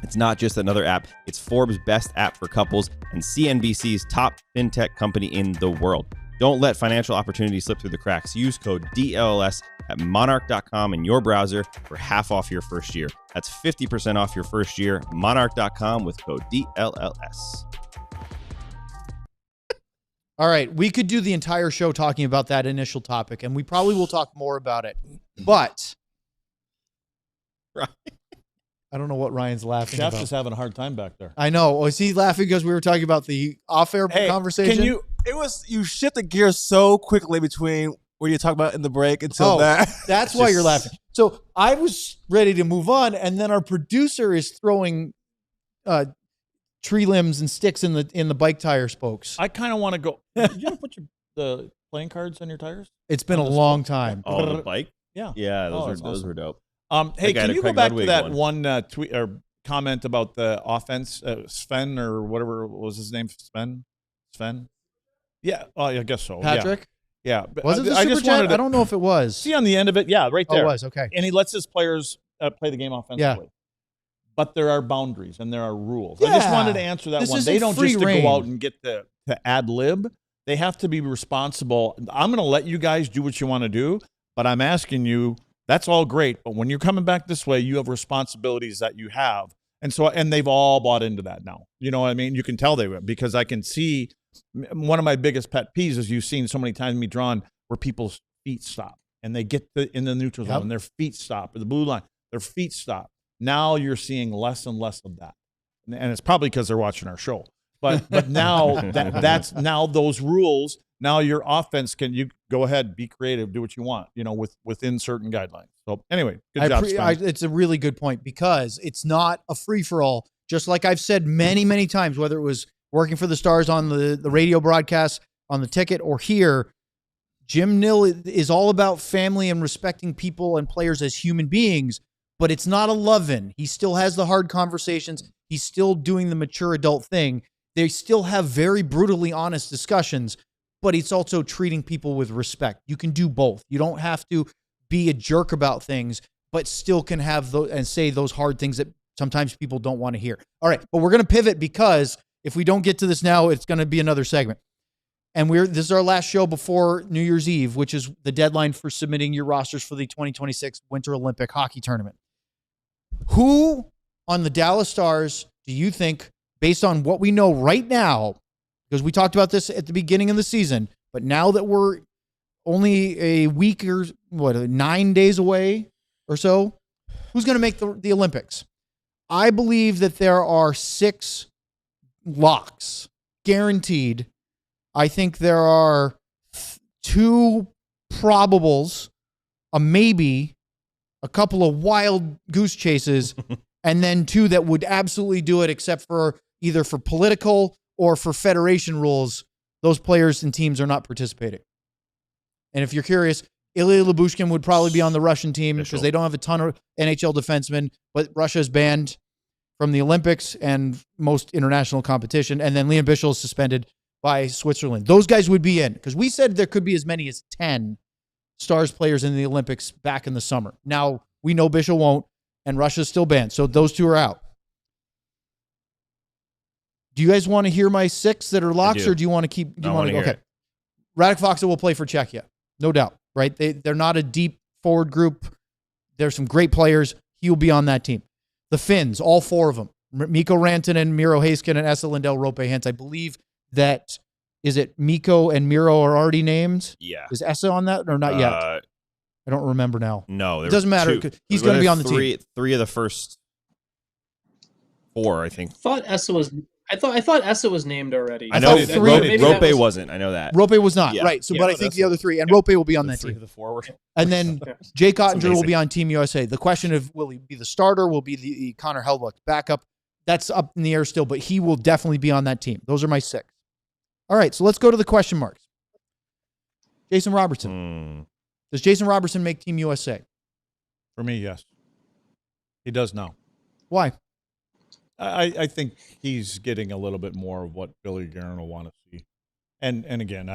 It's not just another app. It's Forbes' best app for couples and CNBC's top fintech company in the world. Don't let financial opportunities slip through the cracks. Use code DLS at monarch.com in your browser for half off your first year. That's 50% off your first year. Monarch.com with code DLLS.
All right, we could do the entire show talking about that initial topic, and we probably will talk more about it. But
Right.
I don't know what Ryan's laughing
Jeff
about.
is having a hard time back there.
I know. Is he laughing because we were talking about the off-air conversation?
you shift the gear so quickly between what you talk about in the break until that.
That's why you're laughing. So I was ready to move on, and then our producer is throwing tree limbs and sticks in the bike tire spokes.
I kind of want to go. Did you ever put the playing cards on your tires?
It's been a long time.
Oh, the bike?
Yeah.
Yeah, those were dope.
Hey, can you go back to that one tweet or comment about the offense? Sven or whatever was his name? Sven? Yeah. Oh, I guess so.
Patrick?
Yeah.
Was it the super chat? I don't know if it was.
See on the end of it? Yeah, right there.
Oh, it was. Okay.
And he lets his players play the game offensively. Yeah. But there are boundaries and there are rules. Yeah. I just wanted to answer that one. They don't just go out and get to ad lib. They have to be responsible. I'm going to let you guys do what you want to do, but I'm asking you, that's all great. But when you're coming back this way, you have responsibilities that you have. And they've all bought into that now. You know what I mean? You can tell they will, because I can see one of my biggest pet peeves is you've seen so many times me drawn where people's feet stop and they get in the neutral zone and their feet stop, or the blue line, their feet stop. Now you're seeing less and less of that. And it's probably because they're watching our show. But now that's now those rules. Now your offense you go ahead, be creative, do what you want, within certain guidelines. So anyway, good job, Sven.
It's a really good point, because it's not a free-for-all. Just like I've said many, many times, whether it was working for the Stars on the radio broadcast, on the ticket, or here, Jim Nill is all about family and respecting people and players as human beings, but it's not a love-in. He still has the hard conversations. He's still doing the mature adult thing. They still have very brutally honest discussions, but it's also treating people with respect. You can do both. You don't have to be a jerk about things, but still can have those and say those hard things that sometimes people don't want to hear. All right, but we're going to pivot, because if we don't get to this now, it's going to be another segment. And this is our last show before New Year's Eve, which is the deadline for submitting your rosters for the 2026 Winter Olympic Hockey Tournament. Who on the Dallas Stars do you think, based on what we know right now, because we talked about this at the beginning of the season, but now that we're only a week or 9 days away or so, who's going to make the Olympics? I believe that there are 6 locks guaranteed. I think there are 2 probables, a maybe, a couple of wild goose chases, and then 2 that would absolutely do it, except for either for political or for federation rules. Those players and teams are not participating. And if you're curious, Ilya Lyubushkin would probably be on the Russian team because they don't have a ton of NHL defensemen, but Russia is banned from the Olympics and most international competition. And then Liam Bichsel is suspended by Switzerland. Those guys would be in, because we said there could be as many as 10 Stars players in the Olympics back in the summer. Now, we know Bichsel won't, and Russia's still banned. So those 2 are out. Do you guys want to hear my 6 that are locks, or do you want to keep? Do you want to? Okay. Radek Faksa will play for Czechia, no doubt. Right? They're not a deep forward group. There's some great players. He will be on that team. The Finns, all 4 of them: Mikko Rantanen, Miro Heiskanen, and Esa Lindell, Roope Hintz. I believe that is it. Mikko and Miro are already named.
Yeah.
Is Esa on that or not yet? I don't remember now.
No,
it doesn't matter. He's going to be on the team.
3 of the first 4, I think.
I thought Esa was named already.
I know Roope wasn't. I know that.
Roope was not. Yeah. Right. So, but I think the other 3, and Roope will be on that team.
The forward.
And then Jake Ottinger will be on Team USA. The question of will he be the starter, will be the Connor Hellebuyck backup. That's up in the air still, but he will definitely be on that team. Those are my 6. All right, so let's go to the question marks. Jason Robertson. Does Jason Robertson make Team USA?
For me, yes. He does now.
Why?
I think he's getting a little bit more of what Billy Guerin will want to see. And again,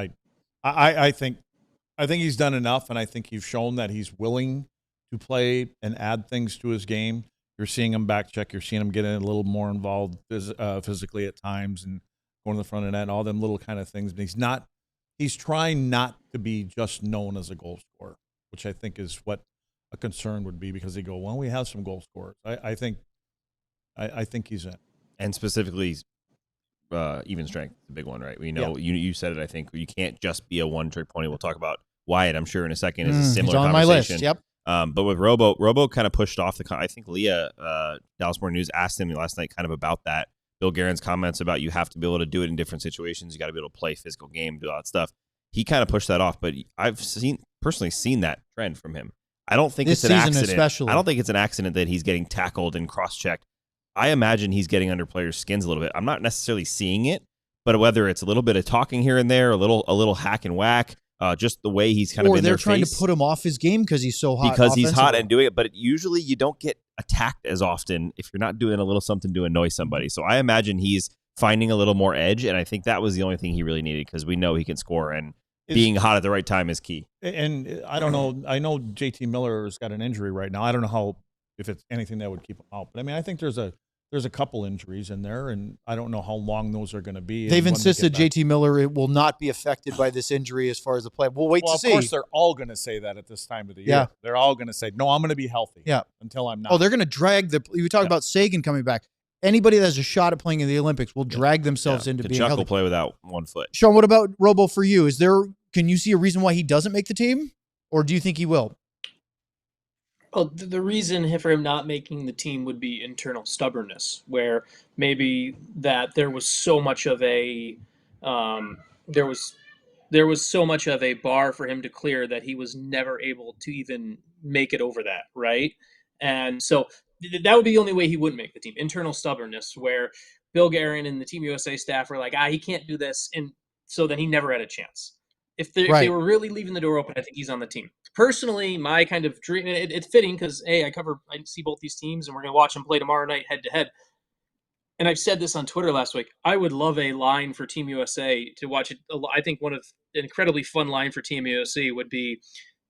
I think he's done enough, and I think he's shown that he's willing to play and add things to his game. You're seeing him back check. You're seeing him get a little more involved physically at times and going to the front of the net and all them little kind of things. But he's trying not to be just known as a goal scorer, which I think is what a concern would be, because they go, well, we have some goal scorers. I think he's in. And
specifically, even strength, the big one, right? We know you said it. I think you can't just be a one-trick pony. We'll talk about Wyatt, I'm sure, in a second. Is a similar
on
conversation.
My list. Yep.
But with Robo kind of pushed off I think Leah, Dallas Morning News asked him last night kind of about that. Bill Guerin's comments about you have to be able to do it in different situations. You got to be able to play physical game, do all that stuff. He kind of pushed that off, but I've personally seen that trend from him. I don't think it's an accident.
Especially.
I don't think it's an accident that he's getting tackled and cross-checked. I imagine he's getting under players' skins a little bit. I'm not necessarily seeing it, but whether it's a little bit of talking here and there, a little hack and whack, just the way he's kind of in their face.
Or they're trying to put him off his game because he's so hot.
Because he's hot and doing it, but usually you don't get attacked as often if you're not doing a little something to annoy somebody. So I imagine he's finding a little more edge, and I think that was the only thing he really needed because we know he can score, and being hot at the right time is key.
And I don't know. I know JT Miller's got an injury right now. I don't know if it's anything that would keep him out. But I mean, I think there's a couple injuries in there, and I don't know how long those are going to be.
They've insisted JT Miller will not be affected by this injury as far as the play. We'll wait to see.
Of course, they're all going to say that at this time of the year.
Yeah.
They're all going to say, no, I'm going to be healthy until I'm not.
Oh, they're going to drag you talk about Sagan coming back. Anybody that has a shot at playing in the Olympics will drag themselves into being healthy.
Will play without one foot.
Sean, what about Robo for you? Can you see a reason why he doesn't make the team, or do you think he will?
Well, the reason for him not making the team would be internal stubbornness, where maybe that there was so much of a there was so much of a bar for him to clear that he was never able to even make it over that, right? And so that would be the only way he wouldn't make the team. Internal stubbornness, where Bill Guerin and the Team USA staff were like, he can't do this, and so then he never had a chance. If they were really leaving the door open, I think he's on the team. Personally, my kind of dream, and it's fitting because, I see both these teams, and we're going to watch them play tomorrow night head-to-head. And I've said this on Twitter last week. I would love a line for Team USA to watch it. I think one of an incredibly fun line for Team USA would be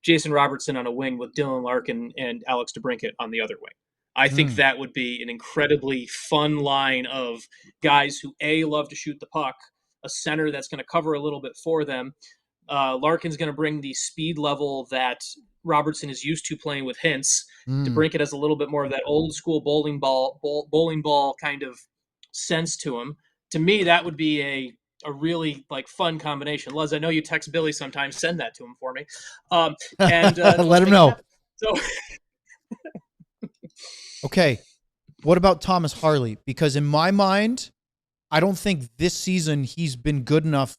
Jason Robertson on a wing with Dylan Larkin and Alex DeBrincat on the other wing. I think that would be an incredibly fun line of guys who, love to shoot the puck, a center that's going to cover a little bit for them. Larkin's going to bring the speed level that Robertson is used to playing with Hintz. DeBrincat has a little bit more of that old school bowling ball kind of sense to him. To me, that would be a really fun combination. Luz, I know you text Billy sometimes. Send that to him for me. And
let him know.
So,
okay, what about Thomas Harley? Because in my mind, I don't think this season he's been good enough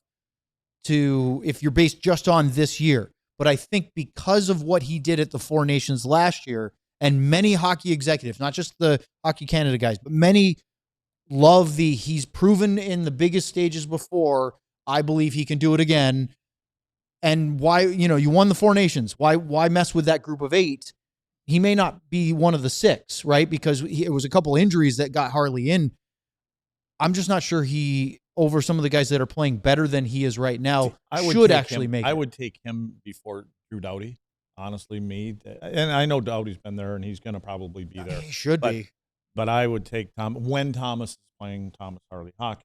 if you're based just on this year. But I think because of what he did at the Four Nations last year, and many hockey executives, not just the Hockey Canada guys, but many love he's proven in the biggest stages before. I believe he can do it again. And why, you won the Four Nations. Why mess with that group of 8? He may not be one of the 6, right? Because it was a couple injuries that got Harley in. I'm just not sure over some of the guys that are playing better than he is right now, should actually make it.
I would take him before Drew Doughty, honestly, and I know Doughty's been there, and he's going to probably be there.
He should be.
But I would take when Thomas is playing Thomas Harley hockey.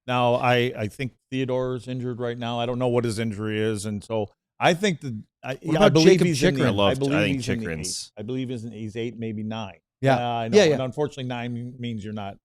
Now, I think Theodore's injured right now. I don't know what his injury is, and so I think I believe he's in the 8. I believe he's 8, maybe 9.
Yeah,
I know. And unfortunately, 9 means you're not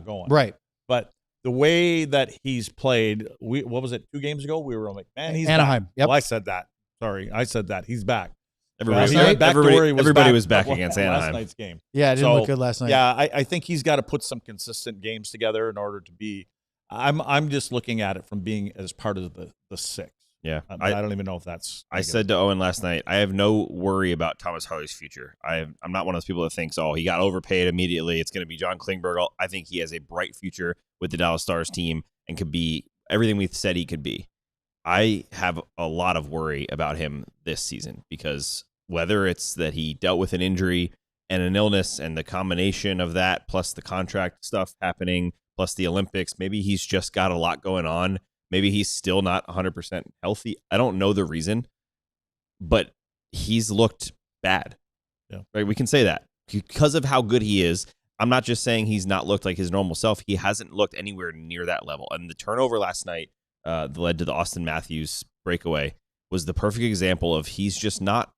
going.
Right.
But the way that he's played, what was it, 2 games ago? We were like, man, he's
Anaheim.
back.
Yep.
Well, I said that. Sorry, I said that. He's back.
Everybody was back against Anaheim.
Last night's game.
Yeah, it didn't look good last night.
Yeah, I think he's got to put some consistent games together in order to be. I'm just looking at it from being as part of the 6.
Yeah,
I don't even know if that's.
I said to Owen last night, I have no worry about Thomas Harley's future. I'm not one of those people that thinks, he got overpaid immediately. It's going to be John Klingberg. I think he has a bright future with the Dallas Stars team and could be everything we've said he could be. I have a lot of worry about him this season because whether it's that he dealt with an injury and an illness and the combination of that plus the contract stuff happening plus the Olympics, maybe he's just got a lot going on. Maybe he's still not 100% healthy. I don't know the reason, but he's looked bad.
Yeah.
Right? We can say that because of how good he is. I'm not just saying he's not looked like his normal self. He hasn't looked anywhere near that level. And the turnover last night that led to the Austin Matthews breakaway was the perfect example of he's just not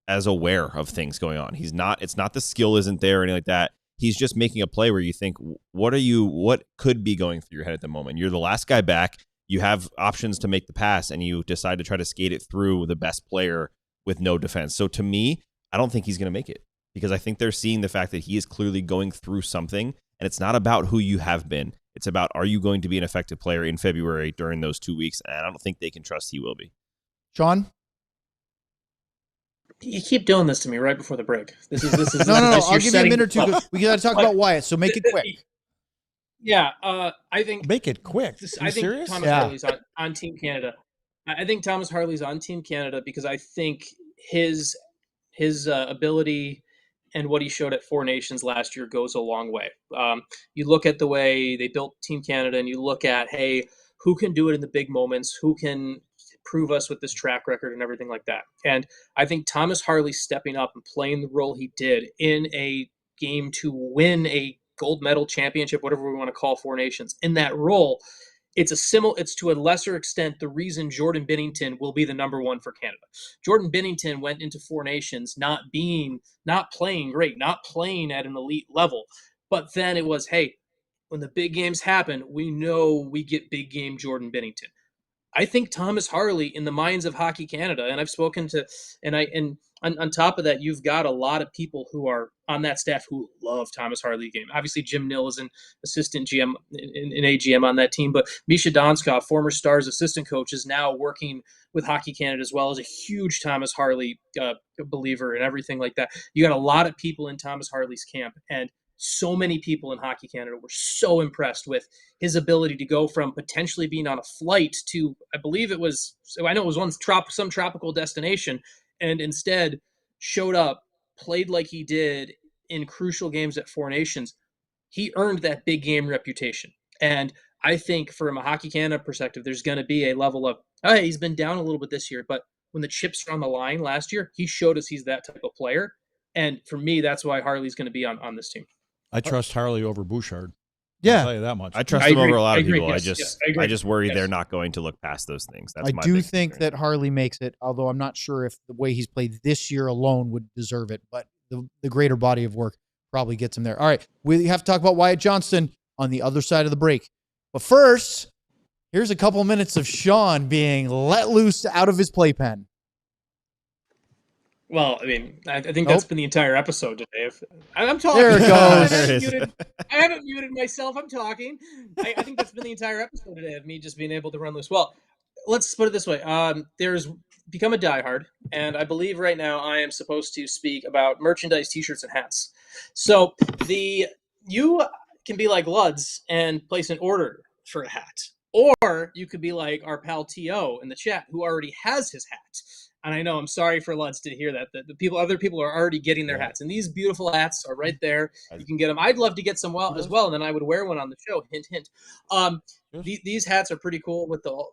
as aware of things going on. It's not the skill isn't there or anything like that. He's just making a play where you think, what could be going through your head at the moment? You're the last guy back. You have options to make the pass, and you decide to try to skate it through the best player with no defense. So to me, I don't think he's going to make it because I think they're seeing the fact that he is clearly going through something, And it's not about who you have been. It's about, are you going to be an effective player in February during those 2 weeks? And I don't think they can trust he will be.
Sean?
You keep doing this to me right before the break. This is
no. I'll give you a minute or two. We got to talk about Wyatt, so make it quick.
Yeah, I think
make it quick.
I think
serious?
Thomas Harley's on Team Canada. I think Thomas Harley's on Team Canada because I think his ability and what he showed at Four Nations last year goes a long way. You look at the way they built Team Canada, and you look at, hey, who can do it in the big moments? Who can prove us with this track record and everything like that? And I think Thomas Harley stepping up and playing the role he did in a game to win a gold medal championship, whatever we want to call Four Nations, in that role, it's to a lesser extent the reason Jordan Binnington will be the number one for Canada. Jordan Binnington went into Four Nations not playing great, not playing at an elite level. But then it was, hey, when the big games happen, we know we get big game Jordan Binnington. I think Thomas Harley, in the minds of Hockey Canada, and I've spoken to, and on top of that, you've got a lot of people who are on that staff who love Thomas Harley game. Obviously, Jim Nill is an assistant GM, an AGM on that team, but Misha Donskov, former Stars assistant coach, is now working with Hockey Canada as well, as a huge Thomas Harley believer and everything like that. You got a lot of people in Thomas Harley's camp, and so many people in Hockey Canada were so impressed with his ability to go from potentially being on a flight to, I know it was some tropical destination, and instead showed up, played like he did in crucial games at Four Nations. He earned that big game reputation. And I think from a Hockey Canada perspective, there's going to be a level of, hey, he's been down a little bit this year, but when the chips are on the line last year, he showed us he's that type of player. And for me, that's why Harley's going to be on this team.
I trust Harley over Bouchard.
Yeah,
I'll tell you that much.
I trust him over a lot of people.
Yes,
I just worry they're not going to look past those things. That's
I
my
do
big
think
concern.
that Harley makes it, although I'm not sure if the way he's played this year alone would deserve it, but the greater body of work probably gets him there. All right, we have to talk about Wyatt Johnston on the other side of the break. But first, here's a couple minutes of Sean being let loose out of his playpen.
Well, I mean, I think that's been the entire episode today. I'm talking.
There it goes.
I haven't muted myself. I'm talking. I think that's been the entire episode today of me just being able to run loose. Well, let's put it this way. There's Become a Diehard, and I believe right now I am supposed to speak about merchandise, T-shirts, and hats. So you can be like Luds and place an order for a hat, or you could be like our pal T.O. in the chat who already has his hat. And I know, I'm sorry for Luds to hear that other people are already getting their hats, and these beautiful hats are right there. You can get them. I'd love to get some as well, and then I would wear one on the show. Hint, hint. These hats are pretty cool.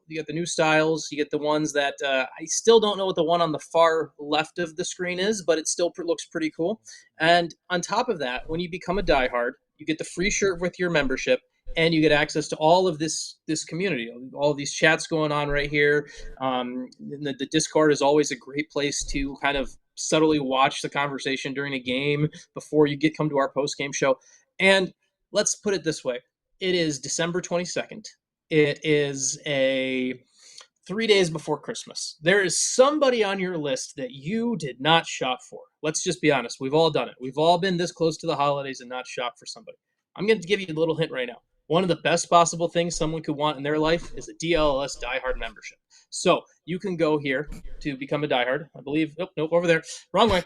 You get the new styles. You get the ones that I still don't know what the one on the far left of the screen is, but it still looks pretty cool. And on top of that, when you become a diehard, you get the free shirt with your membership. And you get access to all of this community, all of these chats going on right here. The Discord is always a great place to kind of subtly watch the conversation during a game before you come to our post-game show. And let's put it this way. It is December 22nd. It is 3 days before Christmas. There is somebody on your list that you did not shop for. Let's just be honest. We've all done it. We've all been this close to the holidays and not shopped for somebody. I'm going to give you a little hint right now. One of the best possible things someone could want in their life is a DLS diehard membership. So you can go here to become a diehard. I believe. Nope, over there. Wrong way.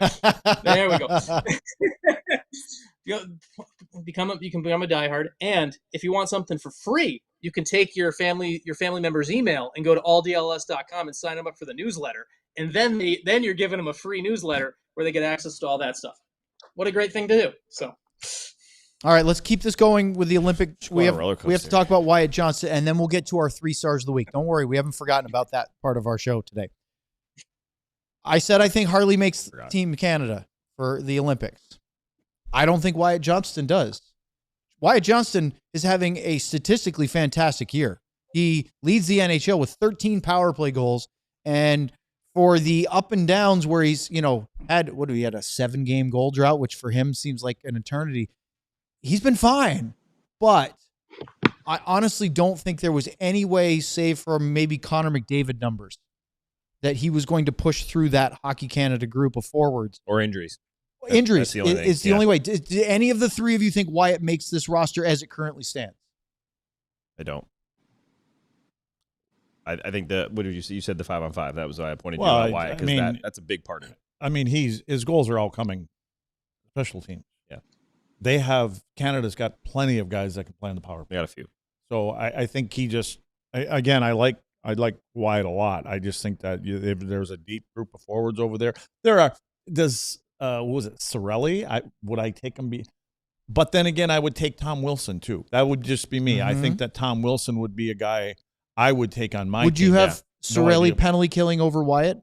There we go. You can become a diehard, and if you want something for free, you can take your family member's email and go to alldls.com and sign them up for the newsletter, and then you're giving them a free newsletter where they get access to all that stuff. What a great thing to do! So.
All right, let's keep this going with the Olympic. We have to talk about Wyatt Johnston, and then we'll get to our 3 stars of the week. Don't worry, we haven't forgotten about that part of our show today. I said I think Harley makes Team Canada for the Olympics. I don't think Wyatt Johnston does. Wyatt Johnston is having a statistically fantastic year. He leads the NHL with 13 power play goals, and for the up and downs where he's, had a 7-game goal drought, which for him seems like an eternity. He's been fine, but I honestly don't think there was any way, save for maybe Connor McDavid numbers, that he was going to push through that Hockey Canada group of forwards.
Or injuries.
Injuries is the only way. Do any of the three of you think Wyatt makes this roster as it currently stands?
I don't. I think what did you say? You said the 5-on-5. That was why I pointed
Well,
Wyatt, because that's a big part of it.
I mean, his goals are all coming special teams. Yeah. Canada's got plenty of guys that can play on the power play.
They got a few.
So I think he just, I like Wyatt a lot. I just think that if there's a deep group of forwards over there. What was it, Cirelli? Would I take him? But then again, I would take Tom Wilson too. That would just be me. I think that Tom Wilson would be a guy I would take on my team.
Would you have Cirelli penalty killing over Wyatt?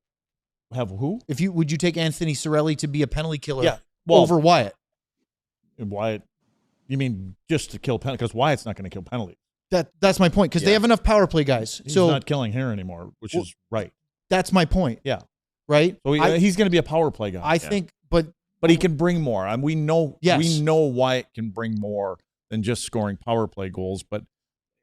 Have who?
Would you take Anthony Cirelli to be a penalty killer
well,
over Wyatt?
Wyatt, you mean just to kill penalty? Because Wyatt's not going to kill penalties.
That's my point, because they have enough power play guys.
He's not killing here anymore, which is right.
That's my point.
Yeah.
Right?
So he's going to be a power play guy.
I think, but
he can bring more. And we know Wyatt can bring more than just scoring power play goals. But,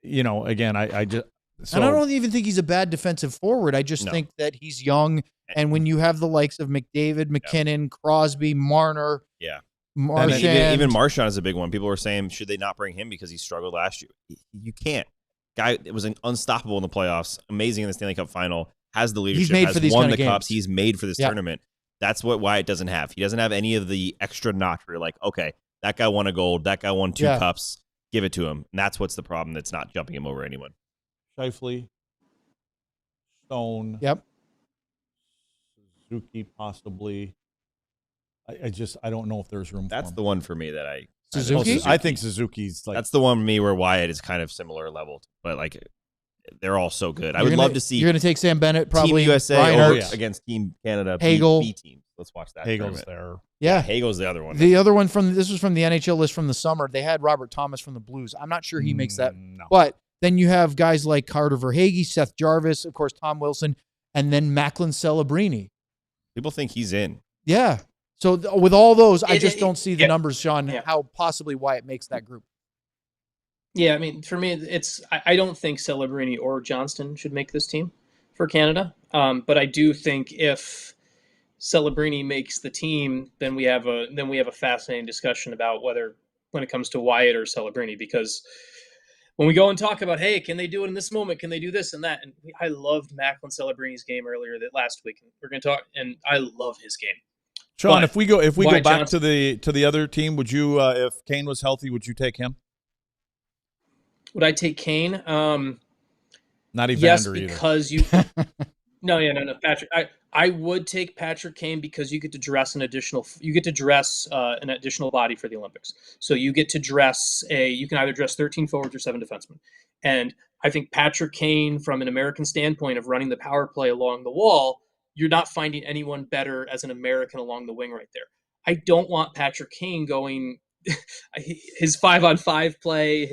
again, I just... So,
and I don't even think he's a bad defensive forward. I just think that he's young. And when you have the likes of McDavid, McKinnon, Crosby, Marner, Marchand.
Even Marchand is a big one. People were saying, should they not bring him because he struggled last year? You can't. Guy was unstoppable in the playoffs, amazing in the Stanley Cup final, has the leadership, has won the cups. He's made for this tournament. That's what Wyatt doesn't have. He doesn't have any of the extra notch where you're like, okay, that guy won a gold, that guy won 2 cups, give it to him. And that's what's the problem that's not jumping him over anyone.
Scheifele, Stone, Suzuki possibly. I don't know if there's room.
That's
for
the one for me that
Suzuki.
I think Suzuki's like,
that's the one for me where Wyatt is kind of similar level, but like they're all so good. I would love to see.
You're going to take Sam Bennett, probably
Team USA against Team Canada.
Hagel,
B team. Let's watch that.
Hagel's there.
Yeah,
Hagel's the other one.
The other one this was from the NHL list from the summer. They had Robert Thomas from the Blues. I'm not sure he makes that, but. Then you have guys like Carter Verhaeghe, Seth Jarvis, of course, Tom Wilson, and then Macklin Celebrini.
People think he's in.
Yeah. So with all those, I just don't see the numbers, Sean, how possibly Wyatt makes that group.
Yeah, I mean, for me, I don't think Celebrini or Johnston should make this team for Canada. But I do think if Celebrini makes the team, then we have a fascinating discussion about whether when it comes to Wyatt or Celebrini, because when we go and talk about, hey, can they do it in this moment? Can they do this and that? And I loved Macklin Celebrini's game earlier last week. And we're going to talk, and I love his game.
Sean, but if we go back Johnson, to the other team, would you, if Kane was healthy, would you take him?
Would I take Kane?
Not Evander
yes,
either.
Because you. No, Patrick. I would take Patrick Kane because you get to dress an additional body for the Olympics. So you get to dress you can either dress 13 forwards or 7 defensemen. And I think Patrick Kane, from an American standpoint of running the power play along the wall, you're not finding anyone better as an American along the wing right there. I don't want Patrick Kane going his 5-on-5 play,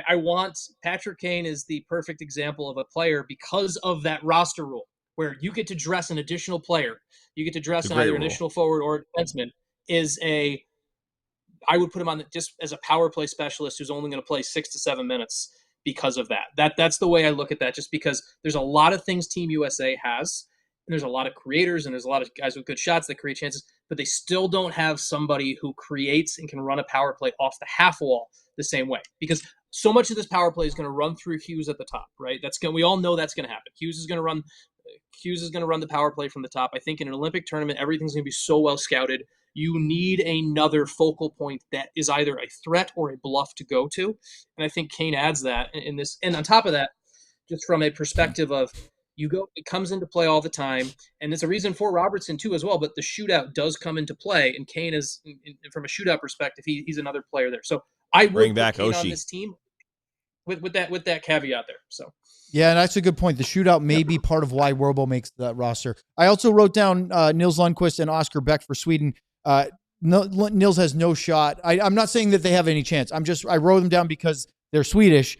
I want Patrick Kane is the perfect example of a player because of that roster rule where you get to dress an additional player. You get to dress either an additional forward or a defenseman I would put him on just as a power play specialist who's only going to play 6 to 7 minutes because of that. That's the way I look at that, just because there's a lot of things Team USA has, and there's a lot of creators and there's a lot of guys with good shots that create chances, but they still don't have somebody who creates and can run a power play off the half wall the same way, because so much of this power play is going to run through Hughes at the top, right? We all know that's going to happen. Hughes is going to run the power play from the top. I think in an Olympic tournament, everything's going to be so well scouted. You need another focal point that is either a threat or a bluff to go to. And I think Kane adds that in this. And on top of that, just from a perspective of it comes into play all the time. And there's a reason for Robertson too, as well, but the shootout does come into play. And Kane is, from a shootout perspective, he's another player there. So I would bring back Kane on this team with that caveat there. So.
Yeah, and that's a good point. The shootout may be part of why Werbo makes that roster. I also wrote down Nils Lundqvist and Oscar Beck for Sweden. Nils has no shot. I'm not saying that they have any chance. I wrote them down because they're Swedish.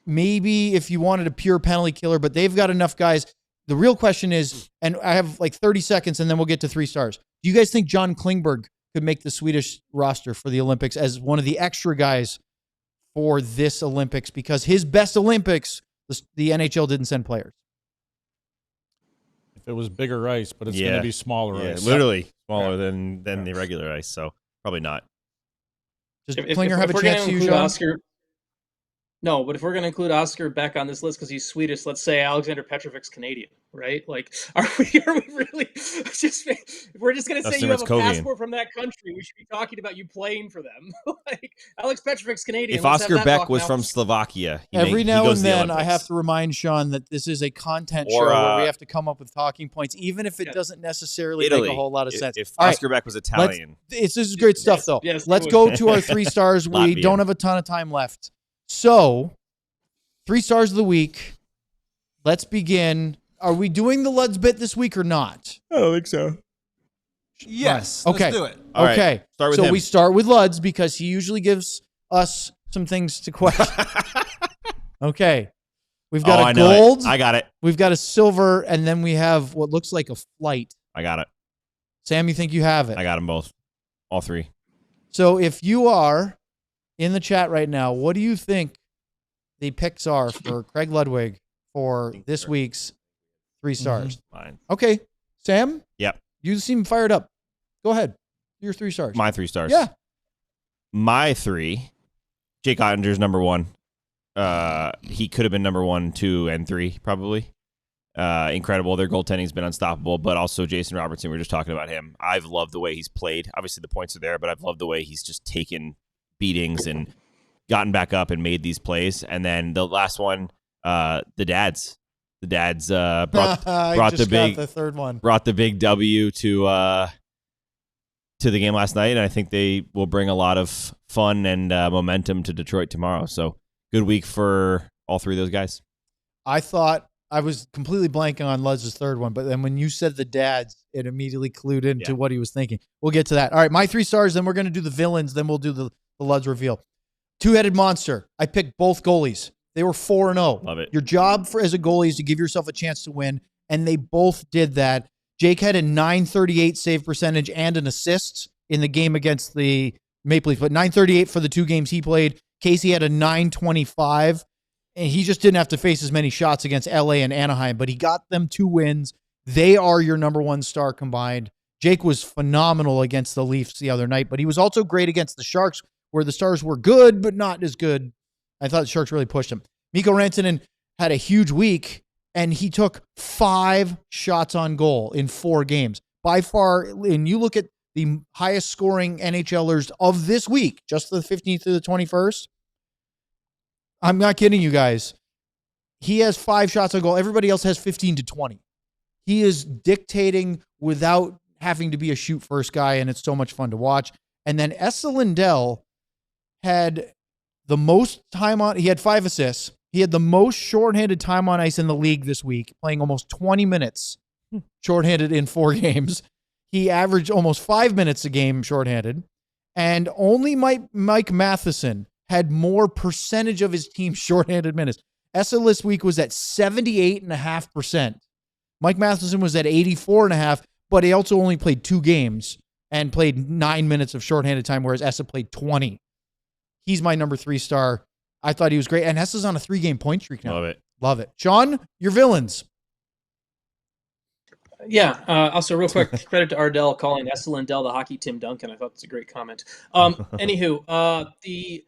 Maybe if you wanted a pure penalty killer, but they've got enough guys. The real question is, and I have like 30 seconds and then we'll get to 3 stars. Do you guys think John Klingberg could make the Swedish roster for the Olympics as one of the extra guys for this Olympics? Because his best Olympics, the NHL didn't send players.
I it was bigger ice, but it's going to be smaller ice.
Literally smaller than the regular ice, so probably not.
Does Klinger have a chance to use
Oscar? No, but if we're going to include Oscar Beck on this list because he's Swedish, let's say Alexander Petrovic's Canadian, right? Like, are we really just? If we're just going to say you have a passport from that country, we should be talking about you playing for them. Like, Alex Petrovic's Canadian.
If Oscar Beck was from Slovakia,
every now and then I have to remind Sean that this is a content show where we have to come up with talking points, even if it doesn't necessarily make a whole lot of sense.
If Oscar Beck was Italian,
this is great stuff though. Yes, let's go to our 3 stars. We don't have a ton of time left. So, 3 stars of the week. Let's begin. Are we doing the Luds bit this week or not?
I don't think so.
Yes.
Okay.
Let's do it.
All
okay.
Right. Start with him.
We start with Luds because he usually gives us some things to question. Okay. We've got a gold.
I got it.
We've got a silver, and then we have what looks like a flight.
I got it.
Sam, you think you have it?
I got them both. All 3.
So if you are in the chat right now, what do you think the picks are for Craig Ludwig for this week's 3 stars?
Fine.
Okay. Sam?
Yep.
You seem fired up. Go ahead. Your 3 stars.
My 3 stars.
Yeah.
My 3, Jake Ottinger's number 1. He could have been number 1, 2, and 3, probably. Incredible. Their goaltending's been unstoppable, but also Jason Robertson, we were just talking about him. I've loved the way he's played. Obviously, the points are there, but I've loved the way he's just taken beatings and gotten back up and made these plays. And then the last one, the dads brought
the third one.
Brought the big W to the game last night, and I think they will bring a lot of fun and momentum to Detroit tomorrow. So good week for all 3 of those guys.
I thought I was completely blanking on Luds' third one, but then when you said the dads, it immediately clued into what he was thinking. We'll get to that. All right, my 3 stars, then we're going to do the villains, then we'll do the Luds reveal. 2-headed monster. I picked both goalies. They were 4-0.
Love it.
Your job as a goalie is to give yourself a chance to win, and they both did that. Jake had a .938 save percentage and an assist in the game against the Maple Leafs, but .938 for the 2 games he played. Casey had a .925, and he just didn't have to face as many shots against LA and Anaheim, but he got them 2 wins. They are your number 1 star combined. Jake was phenomenal against the Leafs the other night, but he was also great against the Sharks, where the Stars were good, but not as good. I thought the Sharks really pushed him. Mikko Rantanen had a huge week, and he took 5 shots on goal in 4 games. By far, and you look at the highest scoring NHLers of this week, just the 15th through the 21st. I'm not kidding you guys. He has 5 shots on goal. Everybody else has 15 to 20. He is dictating without having to be a shoot first guy, and it's so much fun to watch. And then Esa Lindell had the most time on, he had 5 assists. He had the most shorthanded time on ice in the league this week, playing almost 20 minutes shorthanded in 4 games. He averaged almost 5 minutes a game shorthanded. And only Mike Matheson had more percentage of his team's shorthanded minutes. Esa this week was at 78.5%. Mike Matheson was at 84.5%, but he also only played 2 games and played 9 minutes of shorthanded time, whereas Esa played 20. He's my number 3 star. I thought he was great. And Hessa's on a 3-game point streak now.
Love it.
Love it. Sean, your villains.
Yeah. Also, real quick, credit to Ardell calling Esa Lindell the hockey Tim Duncan. I thought that's a great comment. Anywho, the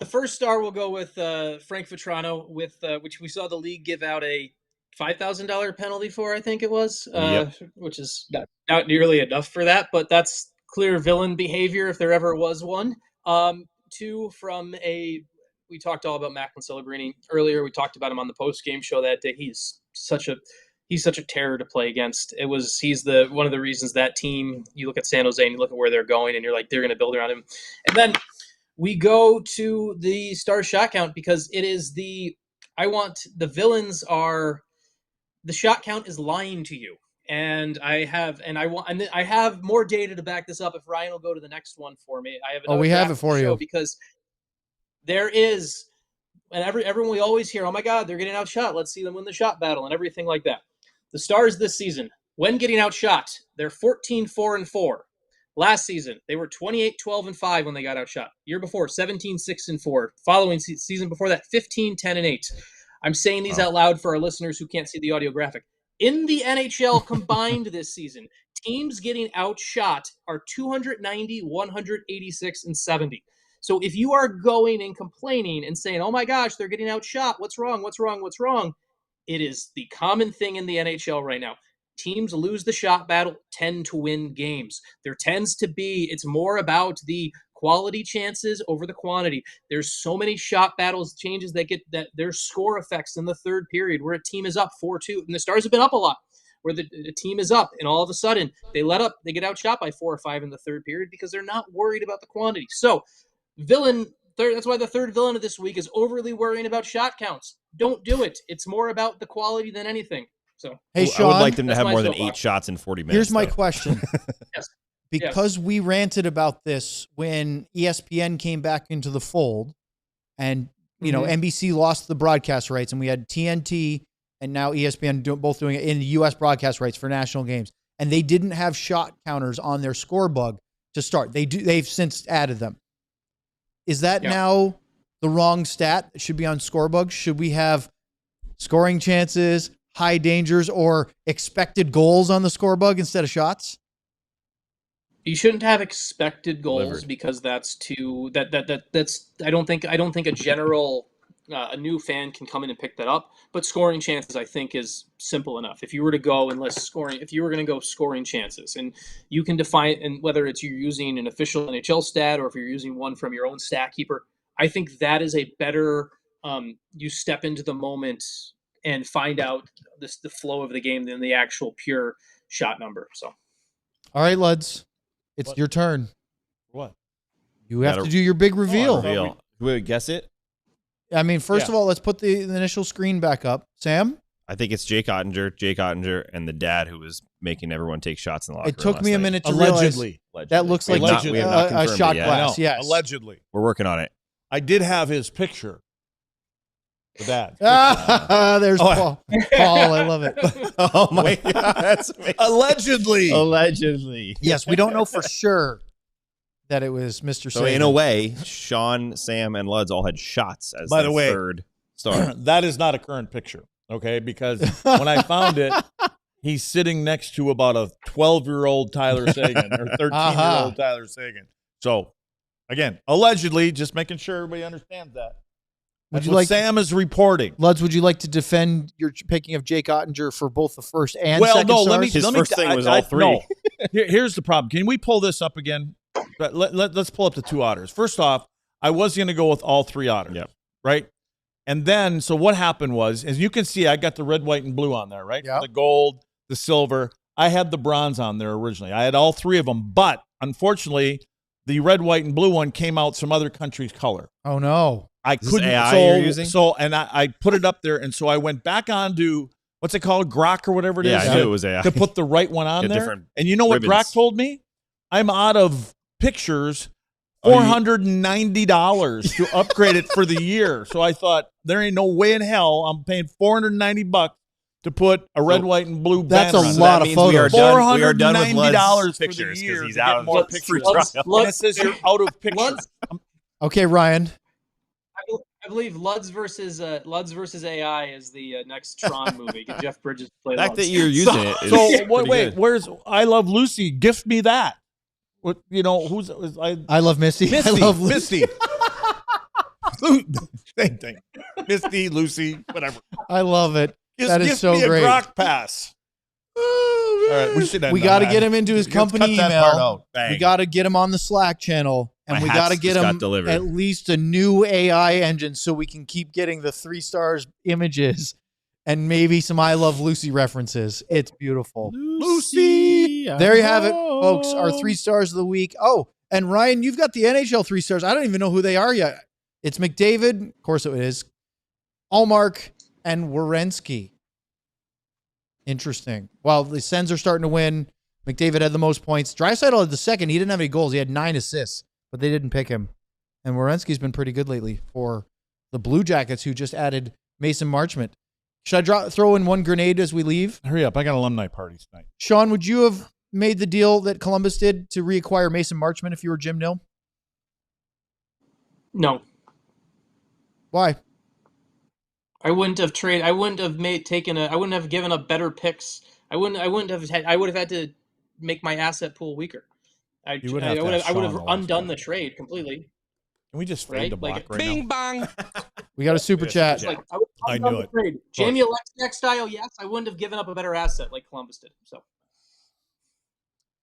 first star will go with Frank Vetrano, with which we saw the league give out a $5,000 penalty for, I think it was, which is not nearly enough for that, but that's clear villain behavior if there ever was one. 2 from we talked all about Macklin Celebrini earlier. We talked about him on the post-game show that day. He's such a terror to play against. He's one of the reasons that team, you look at San Jose and you look at where they're going and you're like, they're going to build around him. And then we go to the star shot count because it is the shot count is lying to you. And I have more data to back this up. If Ryan will go to the next one for me, I have.
We have it for you
because there is, and everyone we always hear, oh my God, they're getting outshot. Let's see them win the shot battle and everything like that. The Stars this season, when getting outshot, they're 14-4-4. Last season, they were 28-12-5 when they got outshot. Year before, 17-6-4. Following season before that, 15-10-8. I'm saying these out loud for our listeners who can't see the audio graphic. In the NHL combined this season, teams getting outshot are 290, 186, and 70. So if you are going and complaining and saying, oh my gosh, they're getting outshot, what's wrong? It is the common thing in the NHL right now. Teams lose the shot battle, tend to win games. There tends to be, it's more about the quality chances over the quantity. There's so many shot battles changes that there's score effects in the third period where a team is up 4-2, and the Stars have been up a lot, where the team is up, and all of a sudden they get outshot by 4 or 5 in the third period because they're not worried about the quantity. So that's why the third villain of this week is overly worrying about shot counts. Don't do it. It's more about the quality than anything. So,
hey, Sean,
I would like them to have more than 8 shots in 40 minutes.
Here's my question.
Yes.
Because we ranted about this when ESPN came back into the fold, and NBC lost the broadcast rights, and we had TNT and now ESPN both doing it in the U.S. broadcast rights for national games, and they didn't have shot counters on their score bug to start. They've since added them. Is that now the wrong stat? It should be on score bug. Should we have scoring chances, high dangers, or expected goals on the score bug instead of shots?
You shouldn't have expected goals because that's I don't think a general a new fan can come in and pick that up. But scoring chances, I think, is simple enough. If you were to go scoring chances, and you can define, and whether it's you're using an official NHL stat or if you're using one from your own stat keeper, I think that is a better. You step into the moment and find out the flow of the game than the actual pure shot number. So,
all right, Luds. It's your turn.
What?
You have to do your big reveal.
Can we guess it?
I mean, first of all, let's put the initial screen back up. Sam?
I think it's Jake Ottinger, and the dad who was making everyone take shots in the locker room.
It took me a minute to
Allegedly.
realize that looks like a shot glass. Yes.
Allegedly.
We're working on it.
I did have his picture. The dad.
There's Paul. Paul, I love it.
Oh my God, that's amazing.
Allegedly.
Yes, we don't know for sure that it was Mr.
So
Saban.
in a way, Sean, Sam, and Luds all had shots as
By the way,
third star.
That is not a current picture, okay? Because when I found it, he's sitting next to about a 12-year-old Tyler Seguin or 13-year-old Tyler Seguin. So, again, allegedly, just making sure everybody understands that. That's what Sam is reporting.
Luds, would you like to defend your picking of Jake Ottinger for both the first and second stars?
His first thing was all three.
No. Here's the problem. Can we pull this up again? Let's pull up the 2 otters. First off, I was going to go with all 3 otters, right? And then, so what happened was, as you can see, I got the red, white, and blue on there, right? Yep. The gold, the silver. I had the bronze on there originally. I had all 3 of them, but unfortunately, the red, white, and blue one came out some other country's color.
Oh, no.
I couldn't.
AI you're using?
And I put it up there, and so I went back onto what's it called, Grok or whatever it is.
Yeah, I knew it was AI.
To put the right one on there. And you know what
ribbons.
Grok told me? I'm out of pictures, $490 to upgrade it for the year. So I thought there ain't no way in hell I'm paying $490 to put a red, white, and blue banner.
That's a lot of photos.
We are done with Lud's
for
pictures
the year
he's
to
out
get
of
more pictures. And it says you're out of pictures.
Okay, Ryan.
I believe Luds versus AI is the next Tron movie. Get Jeff Bridges to play
the fact
Luds.
that you're using it is
wait, where's I Love Lucy? Gift me that. What, who's
I Love Misty. I love Misty.
Same thing. Misty, Lucy, whatever.
I love it. That is so
me
great.
A Grok pass. All right,
we got to get him into his company email. We got to get him on the Slack channel, and we got to get him at least a new AI engine so we can keep getting the 3 stars images and maybe some I Love Lucy references. It's beautiful.
Lucy.
There you have it, folks. Our 3 stars of the week. Oh, and Ryan, you've got the NHL 3 stars. I don't even know who they are yet. It's McDavid. Of course it is. Allmark and Werenski. Interesting. Well, the Sens are starting to win. McDavid had the most points. Draisaitl had the second. He didn't have any goals. He had 9 assists, but they didn't pick him. And Werenski's been pretty good lately for the Blue Jackets, who just added Mason Marchment. Should I throw in one grenade as we leave?
Hurry up. I got alumni parties tonight.
Sean, would you have made the deal that Columbus did to reacquire Mason Marchment if you were Jim Nill?
No.
Why?
I wouldn't have given up better picks. I would have had to make my asset pool weaker. I would have undone the trade completely.
Can we just fade the block right
Bing
now?
bong.
We got a super chat.
I knew it.
Trade. Jamie Alexis style, yes. I wouldn't have given up a better asset like Columbus did. So.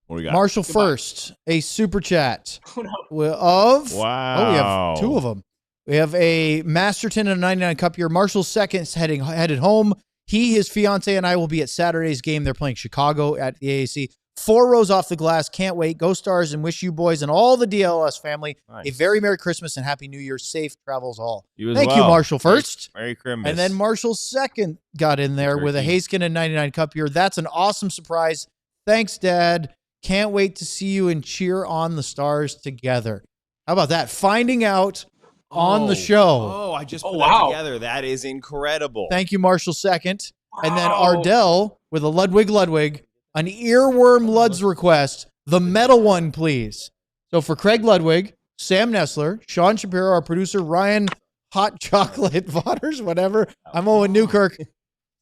What do we got?
Marshall First, a super chat
Oh, no.
of
Wow.
Oh, we have two of them. We have a Masterton and a 99 Cup year. Marshall second headed home. He, his fiance, and I will be at Saturday's game. They're playing Chicago at the AAC. 4 rows off the glass. Can't wait. Go Stars and wish you boys and all the DLS family a very Merry Christmas and Happy New Year. Safe travels all. Thank you, Marshall First.
Merry Christmas.
And then Marshall Second got in there with a Hayskin and 99 Cup year. That's an awesome surprise. Thanks, Dad. Can't wait to see you and cheer on the Stars together. How about that? Finding out on the show.
Oh, I just put that together. That is incredible.
Thank you, Marshall Second. And then Ardell with a Ludwig, an earworm Luds request, the metal one, please. So for Craig Ludwig, Sam Nessler, Sean Shapiro, our producer, Ryan Hot Chocolate Waters, whatever. I'm Owen Newkirk.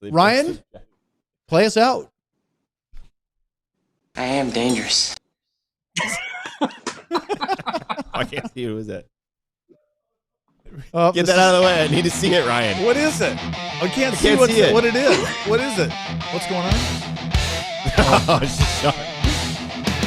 Ryan, play us out.
I am dangerous.
I can't see who is that.
Oh,
Get that out of the way. I need to see it, Ryan.
What is it? I can't see what it is. What is it? What's going on?
Oh, it's just Sean.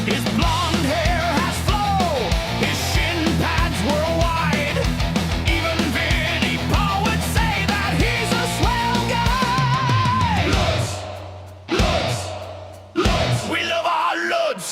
His blonde hair has flow. His shin pads were wide. Even Vinnie Paul would say that he's a swell guy. Luds. We love our Luds.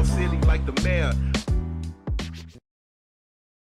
City like the mayor.